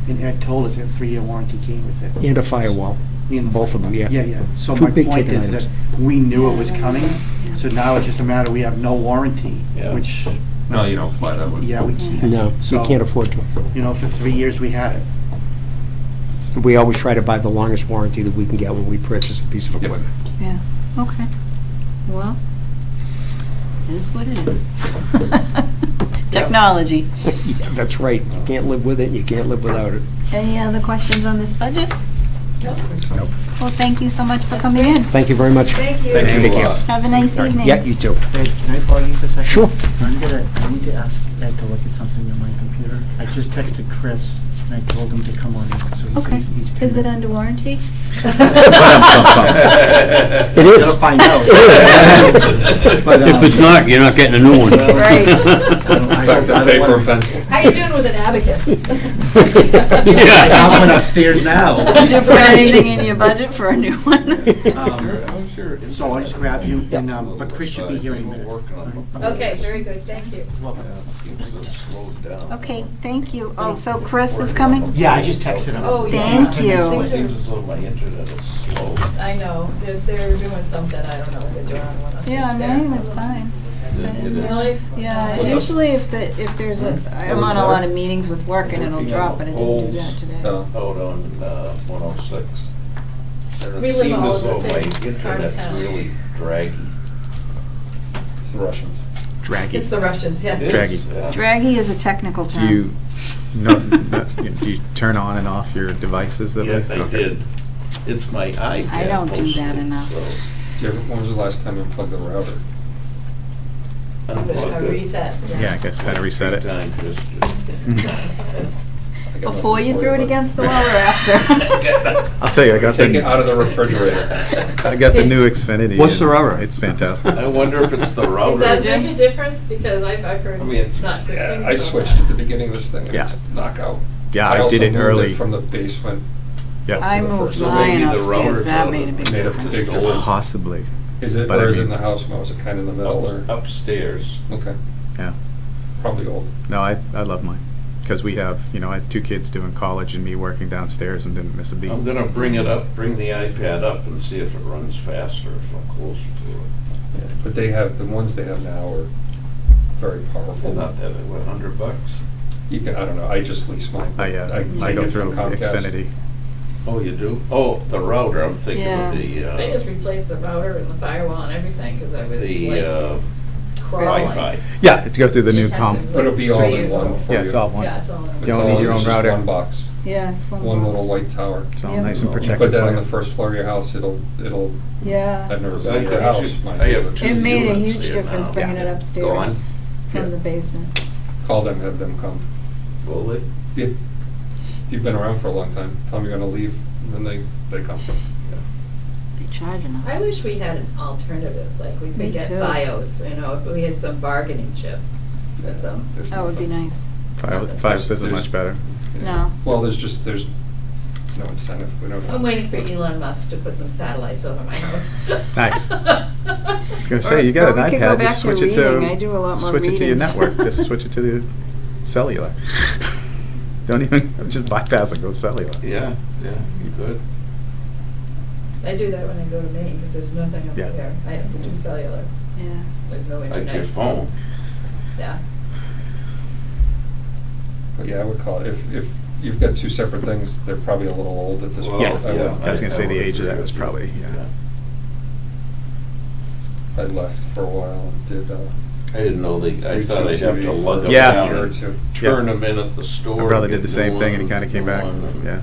And Ed told us that 3-year warranty came with it. And a firewall, And both of them, yeah. Yeah, yeah. So Two my big point ticket is that items. we knew it was coming, so now it's just a matter, we have no warranty, Yeah. which, No, you don't fly that one. yeah, we can't. No, you So, can't afford to. You know, for 3 years, we had it. We always try to buy the longest warranty that we can get when we purchase a piece of Yep. equipment. Yeah, okay. Well, is what it is. Technology. That's right. You can't live with it, you can't live without it. Any other questions on this budget? Nope. Well, thank you so much for coming in. Thank you very much. Thank you. Thank you. Take care. Have a nice evening. Yeah, you too. Hey, can I borrow you for a second? Sure. I need to ask Ed to look at something on my computer. I just texted Chris, and I told him to come on in, so he Okay. says he's. Is it under warranty? It Gotta is. find out. But, If it's not, you're not getting a new one. Right. Back to paper and pencil. How you doing with an abacus? I went upstairs now. Did you put anything in your budget for a new one? So I'll just grab you, and, but Chris should be here in a minute. Okay, very good, thank you. Welcome. Okay, thank you. Oh, so Chris is coming? Yeah, I just texted him. Oh, yeah. Thank you. It seems as though my internet is slow. I know, they're doing something, I don't know what they're doing on us. Yeah, mine was fine. It is. Really? Yeah, What's up? usually if there's a, I'm on a lot of meetings with work and it'll drop, but it didn't do that today. Oh. Out on 106. And We it live seems all as in the though my same part of internet's town. really draggy. It's the Russians. Draggy. It's the Russians, yeah. It is, Draggy. yeah. Draggy is a technical term. Do you, do you turn on and off your devices? that Yes, way? I Okay. did. It's my iPad I don't do that mostly, enough. so When was the last time you unplugged the router? unplugged A it. reset. Yeah, I guess kind of reset it. Time just I got Before nothing you for threw it but- against the wall or after? I'll tell you, I got Take it out the, of the refrigerator. I got the new Xfinity. What's the and router? It's fantastic. I wonder if it's the It router. does make a difference, because I've heard I mean, it's, not good yeah, things I about switched that. at the beginning of this thing, and Yeah. it's knockout. Yeah, I did it also early. moved it from the basement. Yeah. I to the moved first So floor. mine maybe the upstairs, router's that out made a of- big Made a difference. big difference. Possibly. Is it, But I or is it mean- in the house, Mo? Is it kind of in the middle, or? Upstairs. Okay, Yeah. probably old. No, I love mine. Because we have, I had 2 kids doing college and me working downstairs and didn't miss a beat. I'm gonna bring the iPad up and see if it runs faster, if I'm closer to it. Yeah, but they have, the ones they have now are very powerful. Not that, what, $100? You can, I don't know, I just lease mine. I take go it through from Comcast. Xfinity. Oh, you do? Oh, the router, I'm thinking of I just replaced the router and the firewall and everything, because I was the like crawling. Wi-Fi. Yeah, to go through the new You have comp. to- But it'll be all in one for you. Yeah, it's all one. Yeah, it's all in You It's don't all- need your it's own just router. one box, Yeah, it's one one box. little white tower. It's all Yep. nice and You protected put that for on the you. first floor of your house, it'll, Yeah. I've never I been to your house. mind I you, have but two It made a units huge here difference now. bringing it Go on. upstairs Yeah. from the basement. Call them, have them come. Will they? Yeah. You've been around for a long time. Tell them you're gonna leave, and then they come. They charge enough. I wish we had an alternative, like we Me could get too. FiOS, if we had some bargaining chip with them. There's That would be nothing. nice. Five isn't There's- much better. Yeah. No. Well, there's no incentive. We don't. I'm waiting for Elon Musk to put some satellites over my house. Nice. I was gonna say, you got an Or we could go iPad, back just to switch it to, reading. I do a lot more switch it to your reading. network, just switch it to the cellular. Don't even, just bypass it, go cellular. Yeah, you could. I do that when I go to Maine, because there's nothing up Yeah. there. I have to do cellular. Yeah. There's no internet. Like your phone. Yeah. But yeah, I would call it, if you've got 2 separate things, they're probably a little old at this point. Yeah, I would- I was gonna say the would age of that agree was with you. probably, yeah. I left for a while and did, I didn't know I Retail thought I'd have TV to lug them for Yeah. down a year or and two. turn them in at the store. My brother get did the same new thing and he one, kinda came new back, one, and- yeah.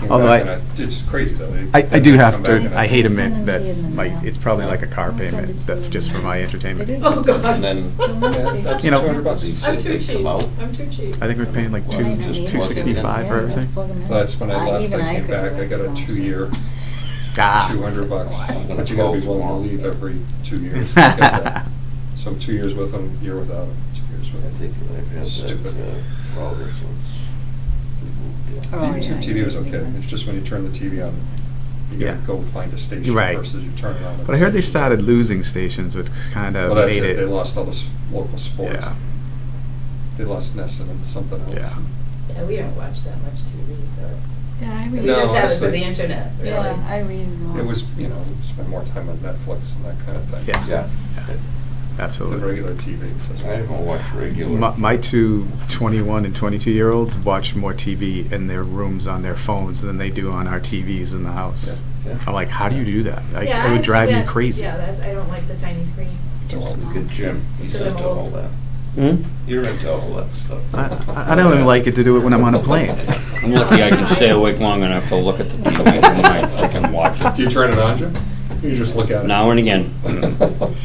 Came Although back I- and it's crazy though. I do have come back and to, I hate I'll admit send them to that you in the mail. it's probably like a car I'll send it payment, to that's you. just for my entertainment. It is. Oh, God. And then, Yeah, that's You know- $200. he I'm said too they'd cheap. come out. I'm too cheap. I think we're paying like Well, I don't just need it. $265 for Yeah, everything. just plug 'em in. That's when I left, Even I came could back, I work got a from home, 2-year, Ah. $200, I'm gonna but you gotta be call willing tomorrow. to leave every 2 years. to get that. So I'm 2 years with them, year without them, 2 years with I them. think I've had that Stupid. router since we moved in. Oh, yeah, YouTube TV yeah, was okay, yeah. it's just when you turn the TV on, you gotta Yeah. go find a station Right. versus you turn it on. and But I heard they it's- started losing stations, which kind Well, of that's made it, they it, lost all the local sports. yeah, They lost Nesson and something else. yeah. Yeah, we don't watch that much TV, so it's, Yeah, I we read. No, just have it for honestly. the internet, really. Yeah, I read more. It was, we spend more time on Netflix and that kind of thing. Yeah. Yeah. Than Absolutely. regular TV. doesn't- I haven't watched regular. My 2 21 and 22-year-olds watch more TV in their rooms on their phones than they do on our TVs in the house. Yeah. Yeah. I'm like, how do you do that? Yeah, It would drive me that's- crazy. Yeah, I don't like the tiny screen. too Well, small. Good Jim, he's Because I'm into all old. that. Hmm? You're into all that stuff. I don't even like it to do it when I'm on a plane. I'm lucky I can stay awake long enough to look at the TV when I can watch it. Do you turn it on, Jim? You just look at it? Now and again.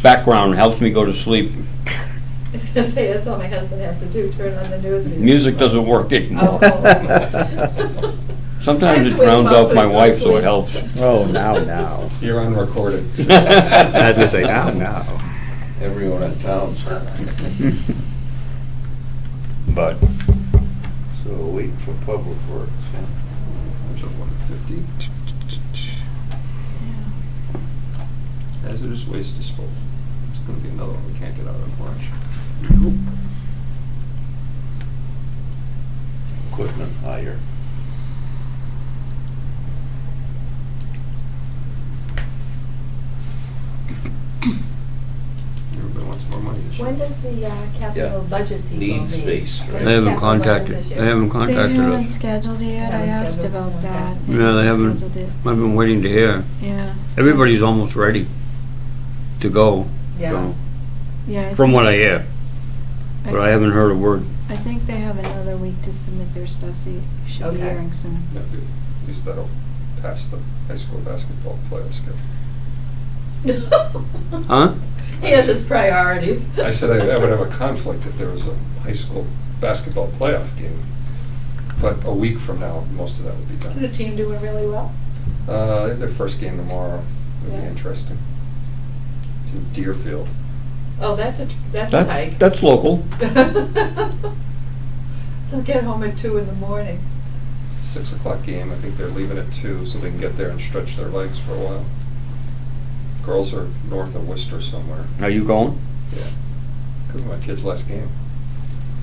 Background helps me go to sleep. I was gonna say, that's all my husband has to do, turn on the news. and he- Music doesn't work anymore. Oh. Sometimes I it have to wake him drowns up out so my he goes wife, to so it sleep. helps. Oh, now. You're unrecorded. I was gonna say, now. Everyone in town's. But So waiting for public works, huh? There's a 150. Hazardous waste disposal. It's gonna be another one we can't get out of March. Equipment hire. Everybody wants more money this year. When does the capital budget people meet? Needs space, right? When's they haven't capital budget contacted, this year? they haven't They contacted haven't us. scheduled it yet, I Haven't asked scheduled, about okay. that. Yeah, they haven't. Scheduled it. I've been waiting to hear. Yeah. Everybody's almost ready to go, Yeah. so, Yeah. from what I hear. But I haven't heard a word. I think they have another week to submit their stuff, so you should be Okay. hearing soon. Yeah, good. At least that'll pass the high school basketball playoff schedule. Huh? He has his priorities. I said I would have a conflict if there was a high school basketball playoff game. But a week from now, most of that would be The done. team doing really well. They have their first game tomorrow. It'll be Yeah. interesting. It's in Deerfield. Oh, that's a hike. That's local. They'll get home at 2 in the morning. 6 o'clock game. I think they're leaving at 2 so they can get there and stretch their legs for a while. Girls are north of Worcester somewhere. Are you going? Yeah. Because of my kid's last game.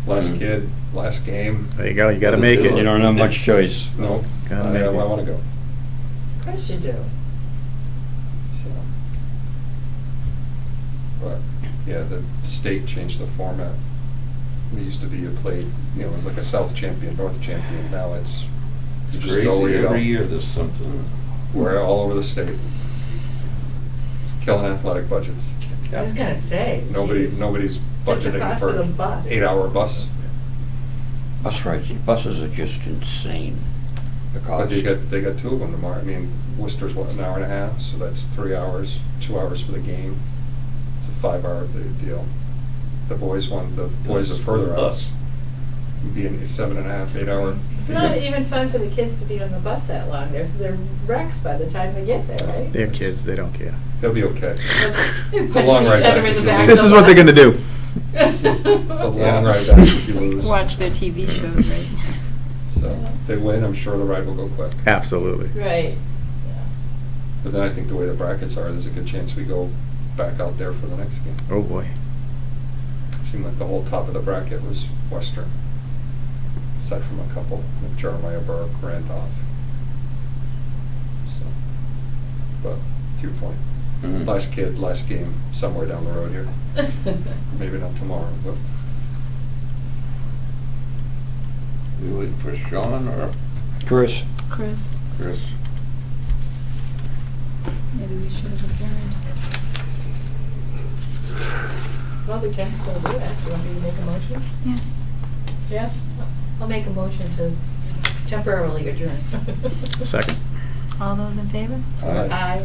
Last Mm. kid, last game. There you go, you gotta make it. You don't have much choice. No, Gotta I make it. want to go. Of course you do. So. But, yeah, the state changed the format. It used to be you played, it was like a South champion, North champion. Now it's, you It's just go where crazy, you go. every year there's something. We're all over the state. It's killing athletic budgets. I was gonna say. geez. Nobody's Just the budgeting cost for of the bus. 8-hour bus. Bus rides, buses are just insane. The But cost. they got 2 of them tomorrow. I mean, Worcester's what, an hour and a half, so that's 3 hours, 2 hours for the game. It's a 5-hour deal. The boys are further out. Bus. Being 7.5, 8 hours. It's not even fun for the kids to be on the bus that long. They're wrecks by the time they get there, right? They're kids, they don't care. They'll be okay. It's a long ride back if you lose. This is what they're gonna do. It's a long Yeah. ride back if you lose. Watch their TV shows, right? So, if they win, I'm sure the ride will go quick. Absolutely. Right. But then I think the way the brackets are, there's a good chance we go back out there for the next game. Oh, boy. Seemed like the whole top of the bracket was Western. Aside from a couple, like Jeremiah Burke, Randolph. So, but, to your point, Mhm. last kid, last game, somewhere down the road here. Maybe not tomorrow, but We waiting for Sean or Chris? Chris, Chris? maybe we should have adjourned. Well, we can still do that. You want me to make a motion? Yeah. Yeah? I'll make a motion to temporarily adjourn. Second. All those in favor? Aye.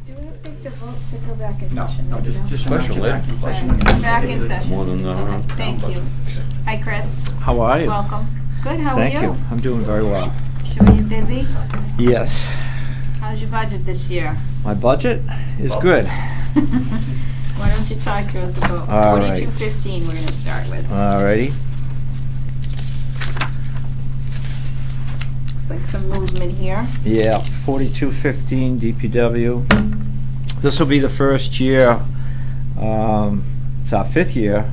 Do we have to take the vote to go back in No, session? no, maybe just Special come back ed. in session. Back in session. More than that. Okay, thank you. Hi, Chris. How are you? Welcome. Good, how are you? Thank you. I'm doing very well. Sure you busy? Yes. How's your budget this year? My budget is good. Why don't you talk to us about All right. 4215 we're gonna start with. Alrighty. Looks like some movement here. Yeah, 4215 DPW. This will be the first year, it's our 5th year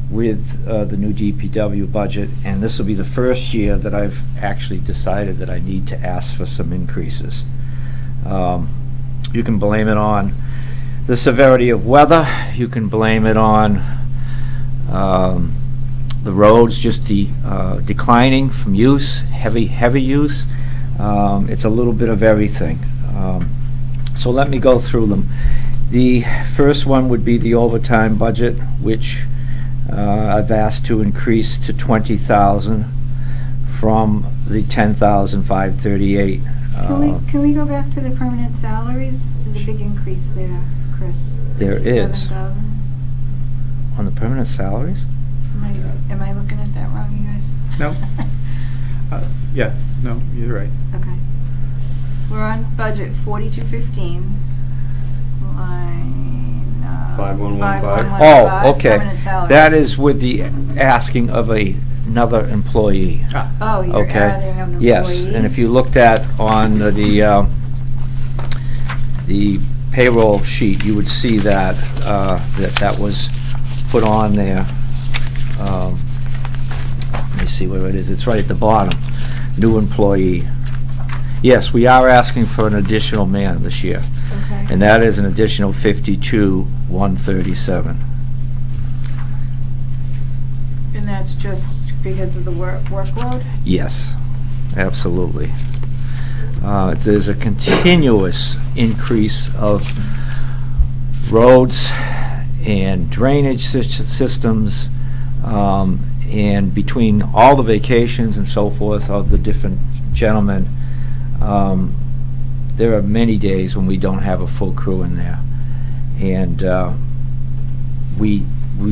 with the new DPW budget, and this will be the first year that I've actually decided that I need to ask for some increases. You can blame it on the severity of weather, you can blame it on The roads just declining from use, heavy use. It's a little bit of everything. So let me go through them. The first one would be the overtime budget, which I've asked to increase to 20,000 from the 10,538. Can we go back to the permanent salaries? There's a big increase there, Chris. There is. 57,000. On the permanent salaries? Am I looking at that wrong, you guys? No. Yeah, no, you're right. Okay. We're on budget 4215, line 5115. 5115, Oh, okay. permanent salaries. That is with the asking of another employee. Oh, you're Okay. adding an employee? Yes, and if you looked at on the payroll sheet, you would see that, that was put on there. Let me see where it is. It's right at the bottom. New employee. Yes, we are asking for an additional man this year. Okay. And that is an additional 52,137. And that's just because of the workload? Yes, absolutely. There's a continuous increase of roads and drainage systems, and between all the vacations and so forth of the different gentlemen, there are many days when we don't have a full crew in there, and we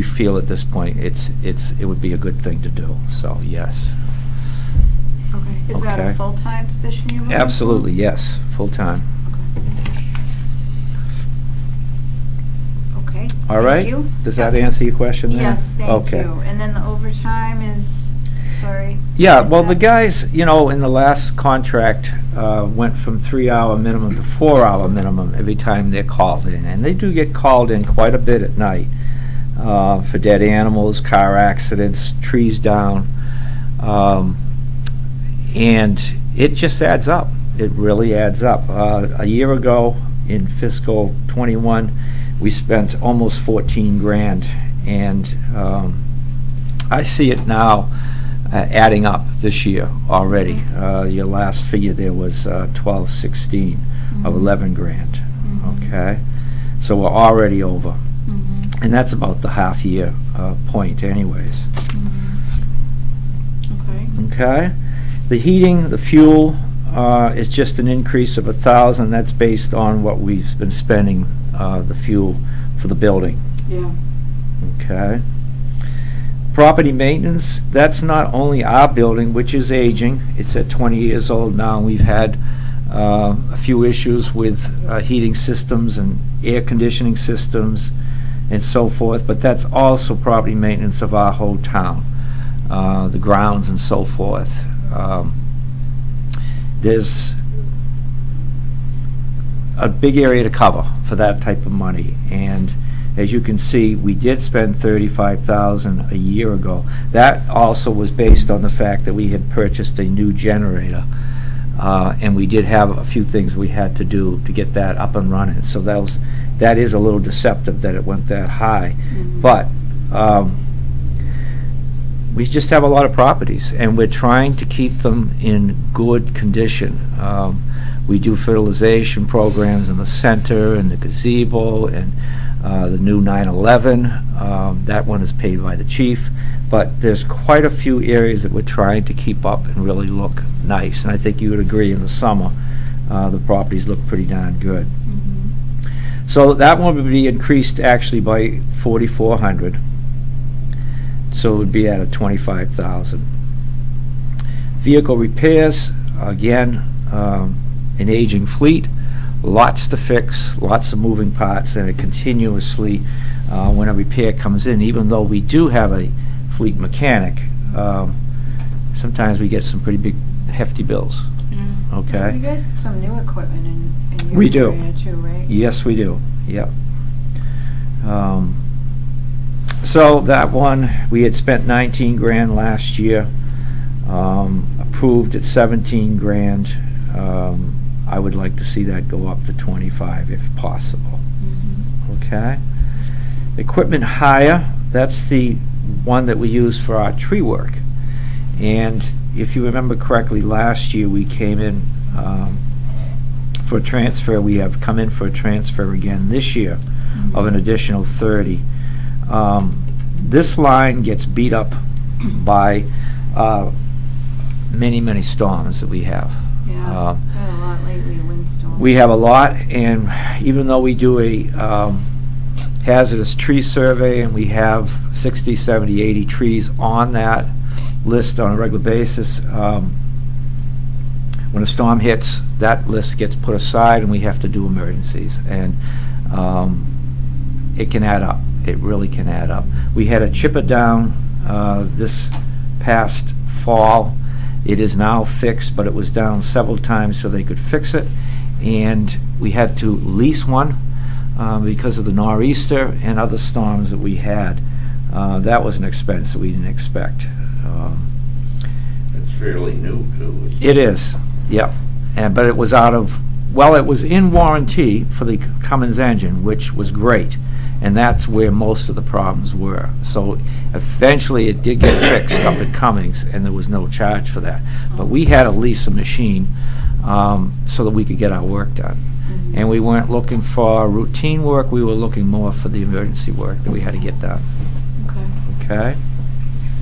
feel at this point it would be a good thing to do. So yes. Okay. Is that a Okay. full-time position you're looking for? Absolutely, yes, full time. Okay. All right. Thank you. Does that answer your question there? Yes, thank Okay. you. And then the overtime is, sorry. Yeah, is well, the that- guys, in the last contract, went from 3-hour minimum to 4-hour minimum every time they're called in. And they do get called in quite a bit at night, for dead animals, car accidents, trees down. And it just adds up. It really adds up. A year ago, in fiscal '21, we spent almost 14 grand, and I see it now adding up this year already. Your last figure there was 1216 of 11 grand. Okay, so we're already over, and that's about the half-year point, anyways. Okay. Okay, the heating, the fuel is just an increase of 1,000. That's based on what we've been spending the fuel for the building. Yeah. Okay. Property maintenance, that's not only our building, which is aging. It's at 20 years old now. We've had a few issues with heating systems and air conditioning systems and so forth, but that's also property maintenance of our whole town, the grounds and so forth. There's a big area to cover for that type of money, and as you can see, we did spend $35,000 a year ago. That also was based on the fact that we had purchased a new generator, and we did have a few things we had to do to get that up and running. So that is a little deceptive that it went that high, but we just have a lot of properties, and we're trying to keep them in good condition. We do fertilization programs in the center and the gazebo and the new 9/11. That one is paid by the chief, but there's quite a few areas that we're trying to keep up and really look nice. And I think you would agree in the summer, the properties look pretty darn good. So that one would be increased actually by 4,400. So it would be at a 25,000. Vehicle repairs, again, an aging fleet, lots to fix, lots of moving parts, and it continuously, when a repair comes in, even though we do have a fleet mechanic, sometimes we get some pretty big, hefty bills. Okay? You get some new equipment in your We do. area too, right? Yes, we do. Yep. So that one, we had spent 19 grand last year, approved at 17 grand. I would like to see that go up to 25 if possible. Okay. Equipment hire, that's the one that we use for our tree work. And if you remember correctly, last year we came in for a transfer. We have come in for a transfer again this year of an additional 30. This line gets beat up by many storms that we have. Yeah, had a lot lately, windstorm. We have a lot, and even though we do a hazardous tree survey and we have 60, 70, 80 trees on that list on a regular basis, when a storm hits, that list gets put aside and we have to do emergencies. And it can add up. It really can add up. We had a chipper down this past fall. It is now fixed, but it was down several times so they could fix it. And we had to lease one because of the nor'easter and other storms that we had. That was an expense that we didn't expect. It's fairly new, too. It is, yep. But it was out of, well, it was in warranty for the Cummins engine, which was great. And that's where most of the problems were. So eventually it did get fixed up at Cummings, and there was no charge for that. But we had to lease a machine so that we could get our work done. And we weren't looking for routine work, we were looking more for the emergency work that we had to get done. Okay?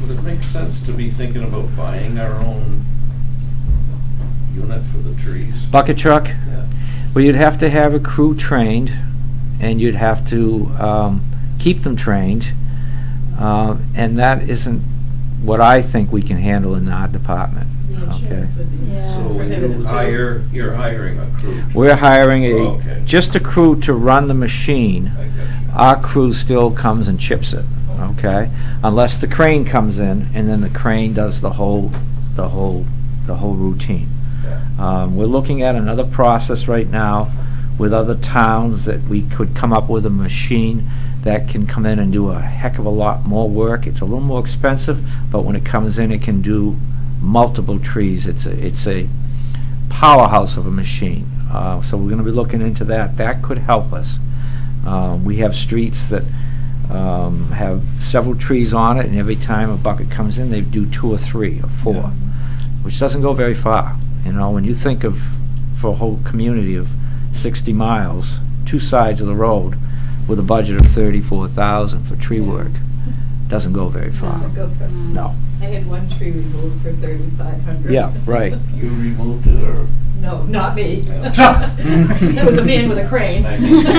Would it make sense to be thinking about buying our own unit for the trees? Bucket truck? Yeah. Well, you'd have to have a crew trained, and you'd have to keep them trained, and that isn't what I think we can handle in our department. The insurance would be So prohibitive too. you're hiring a crew? We're hiring Okay. just a crew to run the machine. I got you. Our crew still comes and chips it, okay? Unless the crane comes in, and then the crane does the whole routine. Yeah. We're looking at another process right now with other towns that we could come up with a machine that can come in and do a heck of a lot more work. It's a little more expensive, but when it comes in, it can do multiple trees. It's a powerhouse of a machine. So we're going to be looking into that. That could help us. We have streets that have several trees on it, and every time a bucket comes in, they do 2 or 3 or 4, which doesn't go very far. You know, when you think of, for a whole community of 60 miles, 2 sides of the road, with a budget of $34,000 for tree work, doesn't go very far. Doesn't go for, No. I had one tree removed for $3,500. Yeah, right. You removed it, or? No, not me. Yeah. That was a man with a crane. I mean, I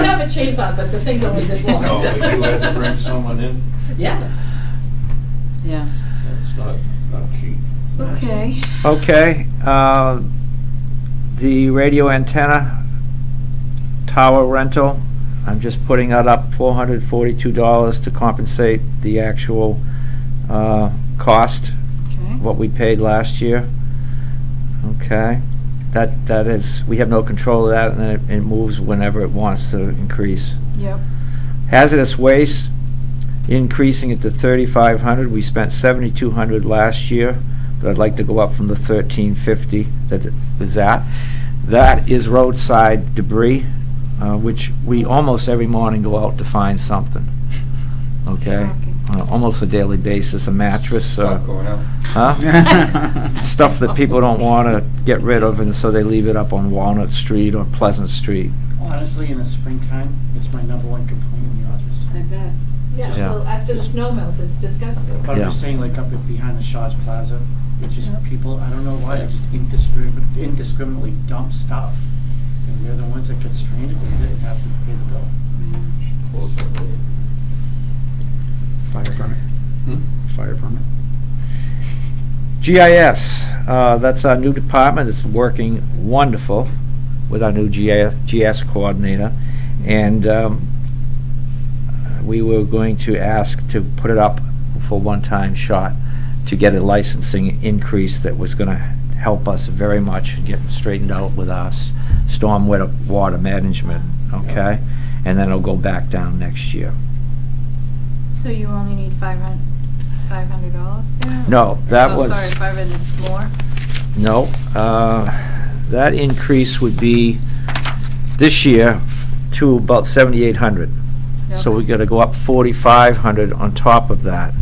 have a chainsaw, but the thing's only this long. No, but you had to bring someone in? Yeah. Yeah. That's not cheap. Okay. Okay, the radio antenna tower rental, I'm just putting that up $442 to compensate the actual cost, Okay. what we paid last year. Okay, that is, we have no control of that, and then it moves whenever it wants to increase. Yep. Hazardous waste, increasing it to $3,500. We spent $7,200 last year, but I'd like to go up from the $1,350 that is that. That is roadside debris, which we almost every morning go out to find something. Okay? On almost a daily basis, a mattress, Stop going out. huh? Stuff that people don't want to get rid of, and so they leave it up on Walnut Street or Pleasant Street. Honestly, in the springtime, it's my #1 complaint in the office. I bet. Yeah, Yeah. well, after the snow melts, it's disgusting. But I'm Yeah. just saying, like up at behind the Shaw's Plaza, it just, Yep. people, I don't know why, they just indiscriminately dump stuff. And we're the ones that get stranded with it and have to pay the bill. Close that road. Fire permit. Fire permit. GIS, that's our new department. It's working wonderful with our new GIS coordinator. And we were going to ask to put it up for one-time shot to get a licensing increase that was going to help us very much in getting straightened out with our storm water management, okay? And then it'll go back down next year. So you only need $500 there? No, that was... Oh, sorry, 500 more? No, that increase would be this year to about $7,800. So Okay. we gotta go up 4,500 on top of that. Okay.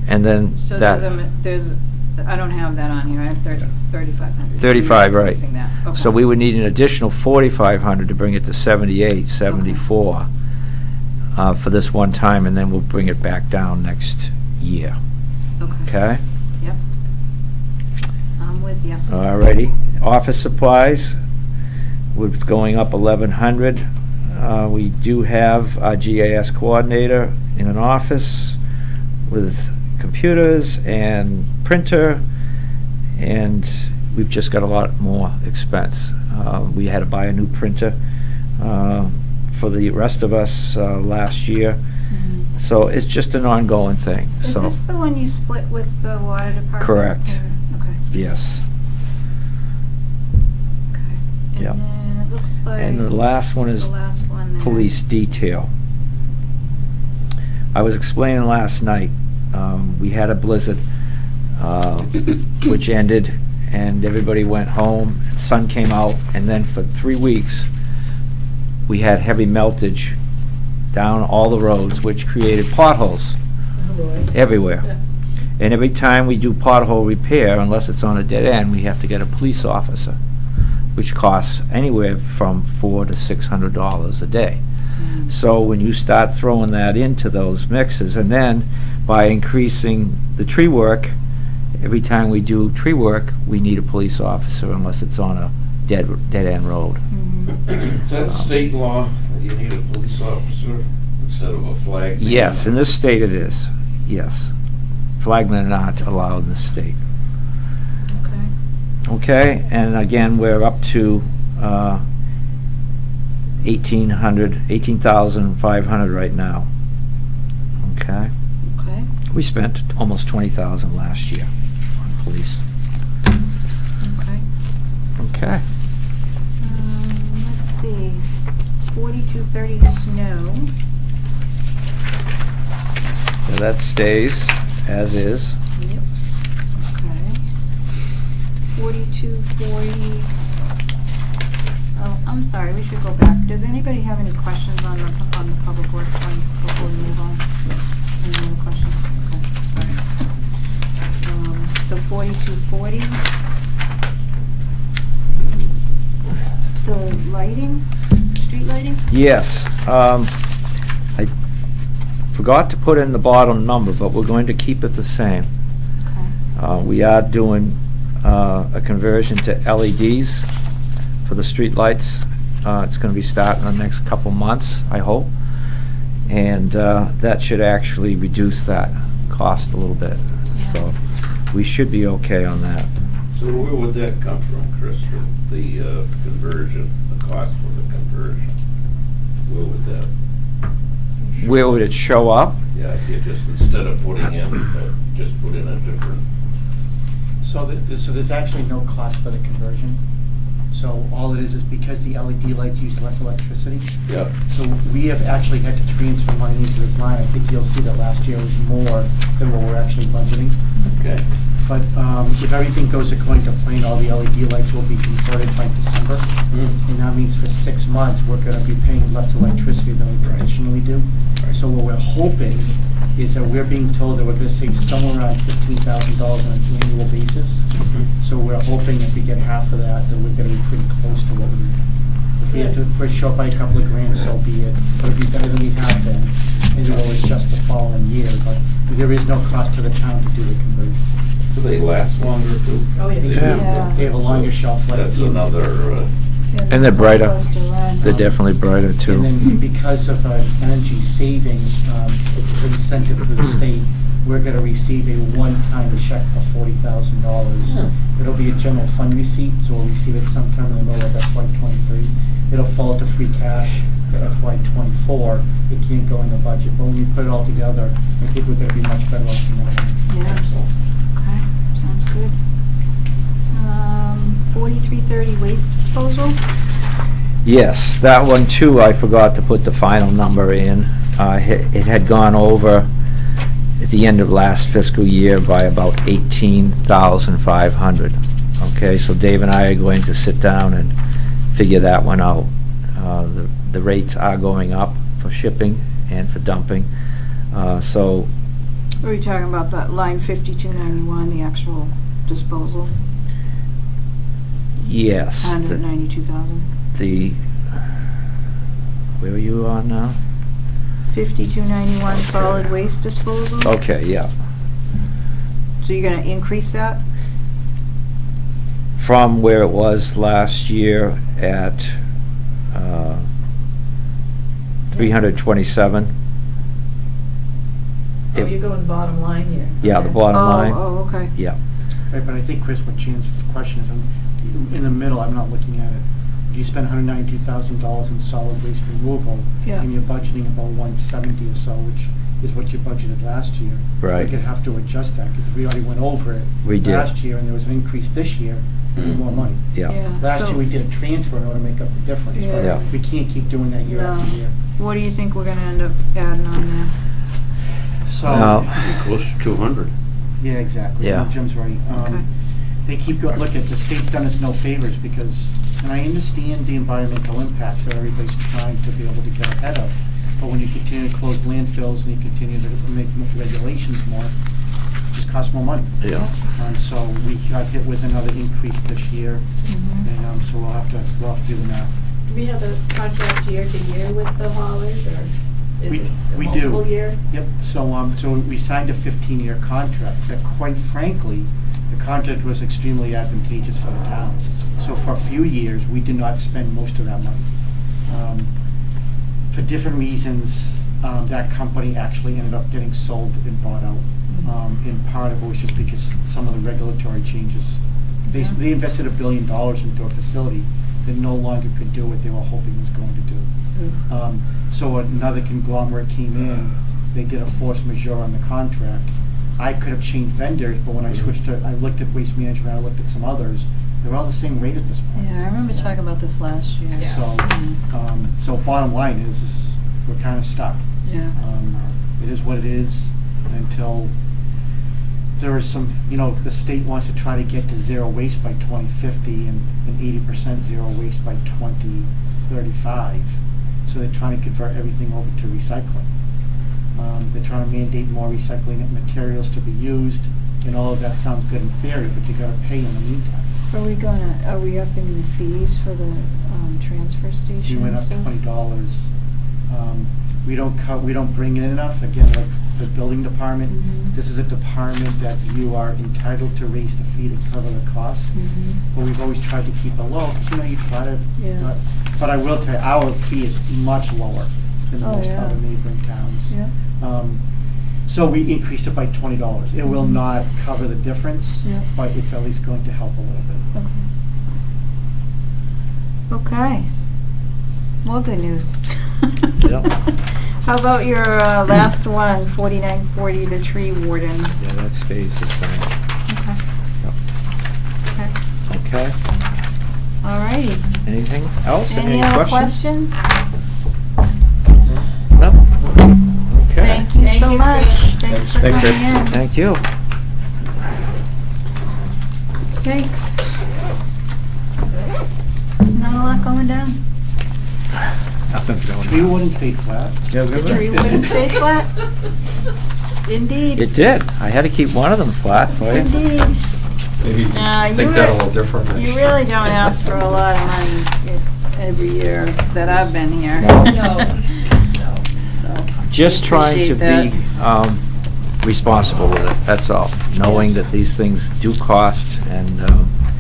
And then So that, there's, I don't have that on here, I have 3,500. 35, right. Increasing that, okay. So we would need an additional 4,500 to bring it to 78, 74 for this one time, and then we'll bring it back down next year. Okay? Yep. I'm with you. Alrighty. Office supplies, was going up 1,100. We do have our GIS coordinator in an office with computers and printer, and we've just got a lot more expense. We had to buy a new printer for the rest of us last year. Mhm. So it's just an ongoing thing. Is So this the one you split with the water department? Correct. Okay. yes. Okay. Yep. And then it looks like. And the last one is the last one there. police detail. I was explaining last night, we had a blizzard, which ended, and everybody went home, the sun came out, and then for 3 weeks, we had heavy meltage down all the roads, which created potholes Oh, boy. everywhere. Yeah. And every time we do pothole repair, unless it's on a dead end, we have to get a police officer, which costs anywhere from $400 to $600 a day. Mm. So when you start throwing that into those mixes, and then by increasing the tree work, every time we do tree work, we need a police officer unless it's on a dead-end road. Mhm. Is that state law that you need a police officer instead of a flag man? Yes, in this state it is, yes. Flagmen are not allowed in this state. Okay. Okay, and again, we're up to 18,500 right now. Okay? Okay. We spent almost 20,000 last year on police. Okay. Okay. Let's see, 4230 snow. So that stays as is. Yep. Okay. 4240. Oh, I'm sorry, we should go back. Does anybody have any questions on the public works one before we move on? Any other questions? Okay. So 4240. The lighting, street lighting? Yes. I forgot to put in the bottom number, but we're going to keep it the same. Okay. We are doing a conversion to LEDs for the street lights. It's going to be starting in the next couple months, I hope. And that should actually reduce that cost a little bit. So we should be okay on that. So where would that come from, Chris, the conversion, the cost for the conversion? Where would that? Where would it show up? Yeah, if you just, instead of putting in, just put in a different. So there's actually no cost for the conversion. So all it is because the LED lights use less electricity. Yeah. So we have actually had to transfer money into this line. I think you'll see that last year was more than what we're actually budgeting. Okay. But if everything goes according to plan, all the LED lights will be converted by December. And that means for 6 months, we're gonna be paying less electricity than we traditionally do. So what we're hoping is that we're being told that we're gonna save somewhere around $15,000 on an annual basis. So we're hoping if we get half of that, that we're gonna be pretty close to what we, if we have to first show up by a couple of grand, so be it. But it'll be better than we have been, and it will adjust the following year. But there is no cost to the town to do the conversion. Do they last longer too? Oh, yeah. Yeah. They have a longer shelf life. That's another, And they're brighter. Close to run. They're definitely brighter too. And then because of energy saving incentive through the state, we're gonna receive a one-time check for $40,000. It'll be a general fund receipt, so we'll receive it sometime in the middle of FY '23. It'll fall to free cash for FY '24. It can't go in the budget, but when you put it all together, I think we're gonna be much better off than that. Yeah. Okay, sounds good. 4330 waste disposal. Yes, that one too, I forgot to put the final number in. It had gone over at the end of last fiscal year by about 18,500. Okay, so Dave and I are going to sit down and figure that one out. The rates are going up for shipping, and for dumping. So, Are you talking about that line 5291, the actual disposal, yes. the- 192,000? Where are you on now? 5291 solid waste disposal? Okay, yeah. So you're gonna increase that? From where it was last year at 327. Oh, It- you're going bottom line here. Yeah, the Okay. bottom line. Oh, okay. Yeah. Right, but I think, Chris, what Jan's question is, in the middle, I'm not looking at it. You spend $192,000 in solid waste removal, Yeah. and you're budgeting about 170 or so, which is what you budgeted last year. Right. We're gonna have to adjust that, because we already went over it We did. last year, and there was an increase this year, we need more money. Yeah. Last So year, we did a transfer in order to make up the difference, Yeah. but we can't keep doing that year after No. year. What do you think we're gonna end up adding on there? So, Well- Close to 200. yeah, exactly. Yeah. Jim's right. Okay. They keep going, look, the state's done us no favors because, and I understand the environmental impacts that everybody's trying to be able to get ahead of. But when you continue to close landfills and you continue to make regulations more, it just costs more money. Yeah. So we got hit with another increase this year, Mhm. and so we'll have to do the math. Do we have a contract year to year with the haulers, or is We- it we a do. multiple year? Yep, so we signed a 15-year contract that, quite frankly, the contract was extremely advantageous for the town. So for a few years, we did not spend most of that money. For different reasons, that company actually ended up getting sold and bought out. And part of it was just because some of the regulatory changes. They invested $1 billion into a facility that no longer could do what they were hoping it was going to do. So another conglomerate came in, they did a force majeure on the contract. I could have changed vendors, but when I switched to, I looked at Waste Management, I looked at some others, they're all the same rate at this point. Yeah, I remember talking about this last year. Yeah. So bottom line is we're kind of stuck. Yeah. It is what it is until there is some, the state wants to try to get to zero waste by 2050 and 80% zero waste by 2035. So they're trying to convert everything over to recycling. They're trying to mandate more recycling materials to be used, and all of that sounds good in theory, but you gotta pay in the meantime. Are we upping the fees for the transfer station We went and up stuff? $20. We don't bring in enough, again, like the building department, Mhm. this is a department that you are entitled to raise the fee to cover the cost. Mhm. But we've always tried to keep it low, because you try to. Yeah. But I will tell you, our fee is much lower than Oh, most yeah. other neighboring towns. Yeah. So we increased it by $20. It will not cover the difference, Yeah. but it's at least going to help a little bit. Okay. Okay. More good news. Yep. How about your last one, 4940, the tree warden? Yeah, that stays the same. Okay. Yep. Okay. Okay. All righty. Anything else? Any other questions? No? Okay. Thank you Thank so you, much. Chris. Thanks for Thanks, coming Chris. in. Thank you. Thanks. Not a lot going down. Nothing's going Tree on. warden stayed flat. Yeah, The tree wouldn't stay flat? Indeed. It did. I had to keep one of them flat for you. Indeed. Maybe Nah, you think that a re- little different. You really don't ask for a lot of money every year that I've been here. No. No. So, Just trying to Appreciate be responsible with it, that's all. Knowing that these things do cost, and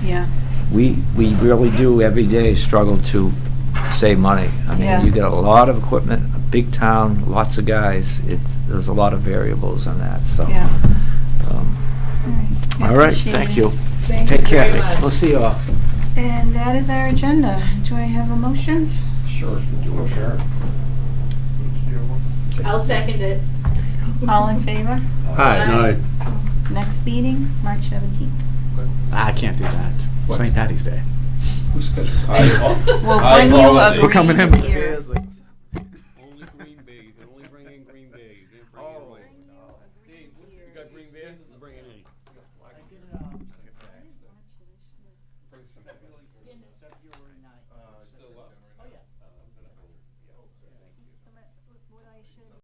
yeah. we really do every day struggle to save money. I Yeah. mean, you get a lot of equipment, a big town, lots of guys, there's a lot of variables in that, so. Yeah. I All right, appreciate thank it. you. Thank Take you care. very much. We'll see you all. And that is our agenda. Do I have a motion? Sure. Sure. I'll second it. All in favor? Aye. Next meeting, March 17th. I can't do that. What? St. Patty's Day. Who's scheduled? Well, I when you volunteer. agree We're coming in with the here. beers, like- Only green beer, you can only bring in green beer, you can't bring in white. You got green beer? Bring it in. Bring some.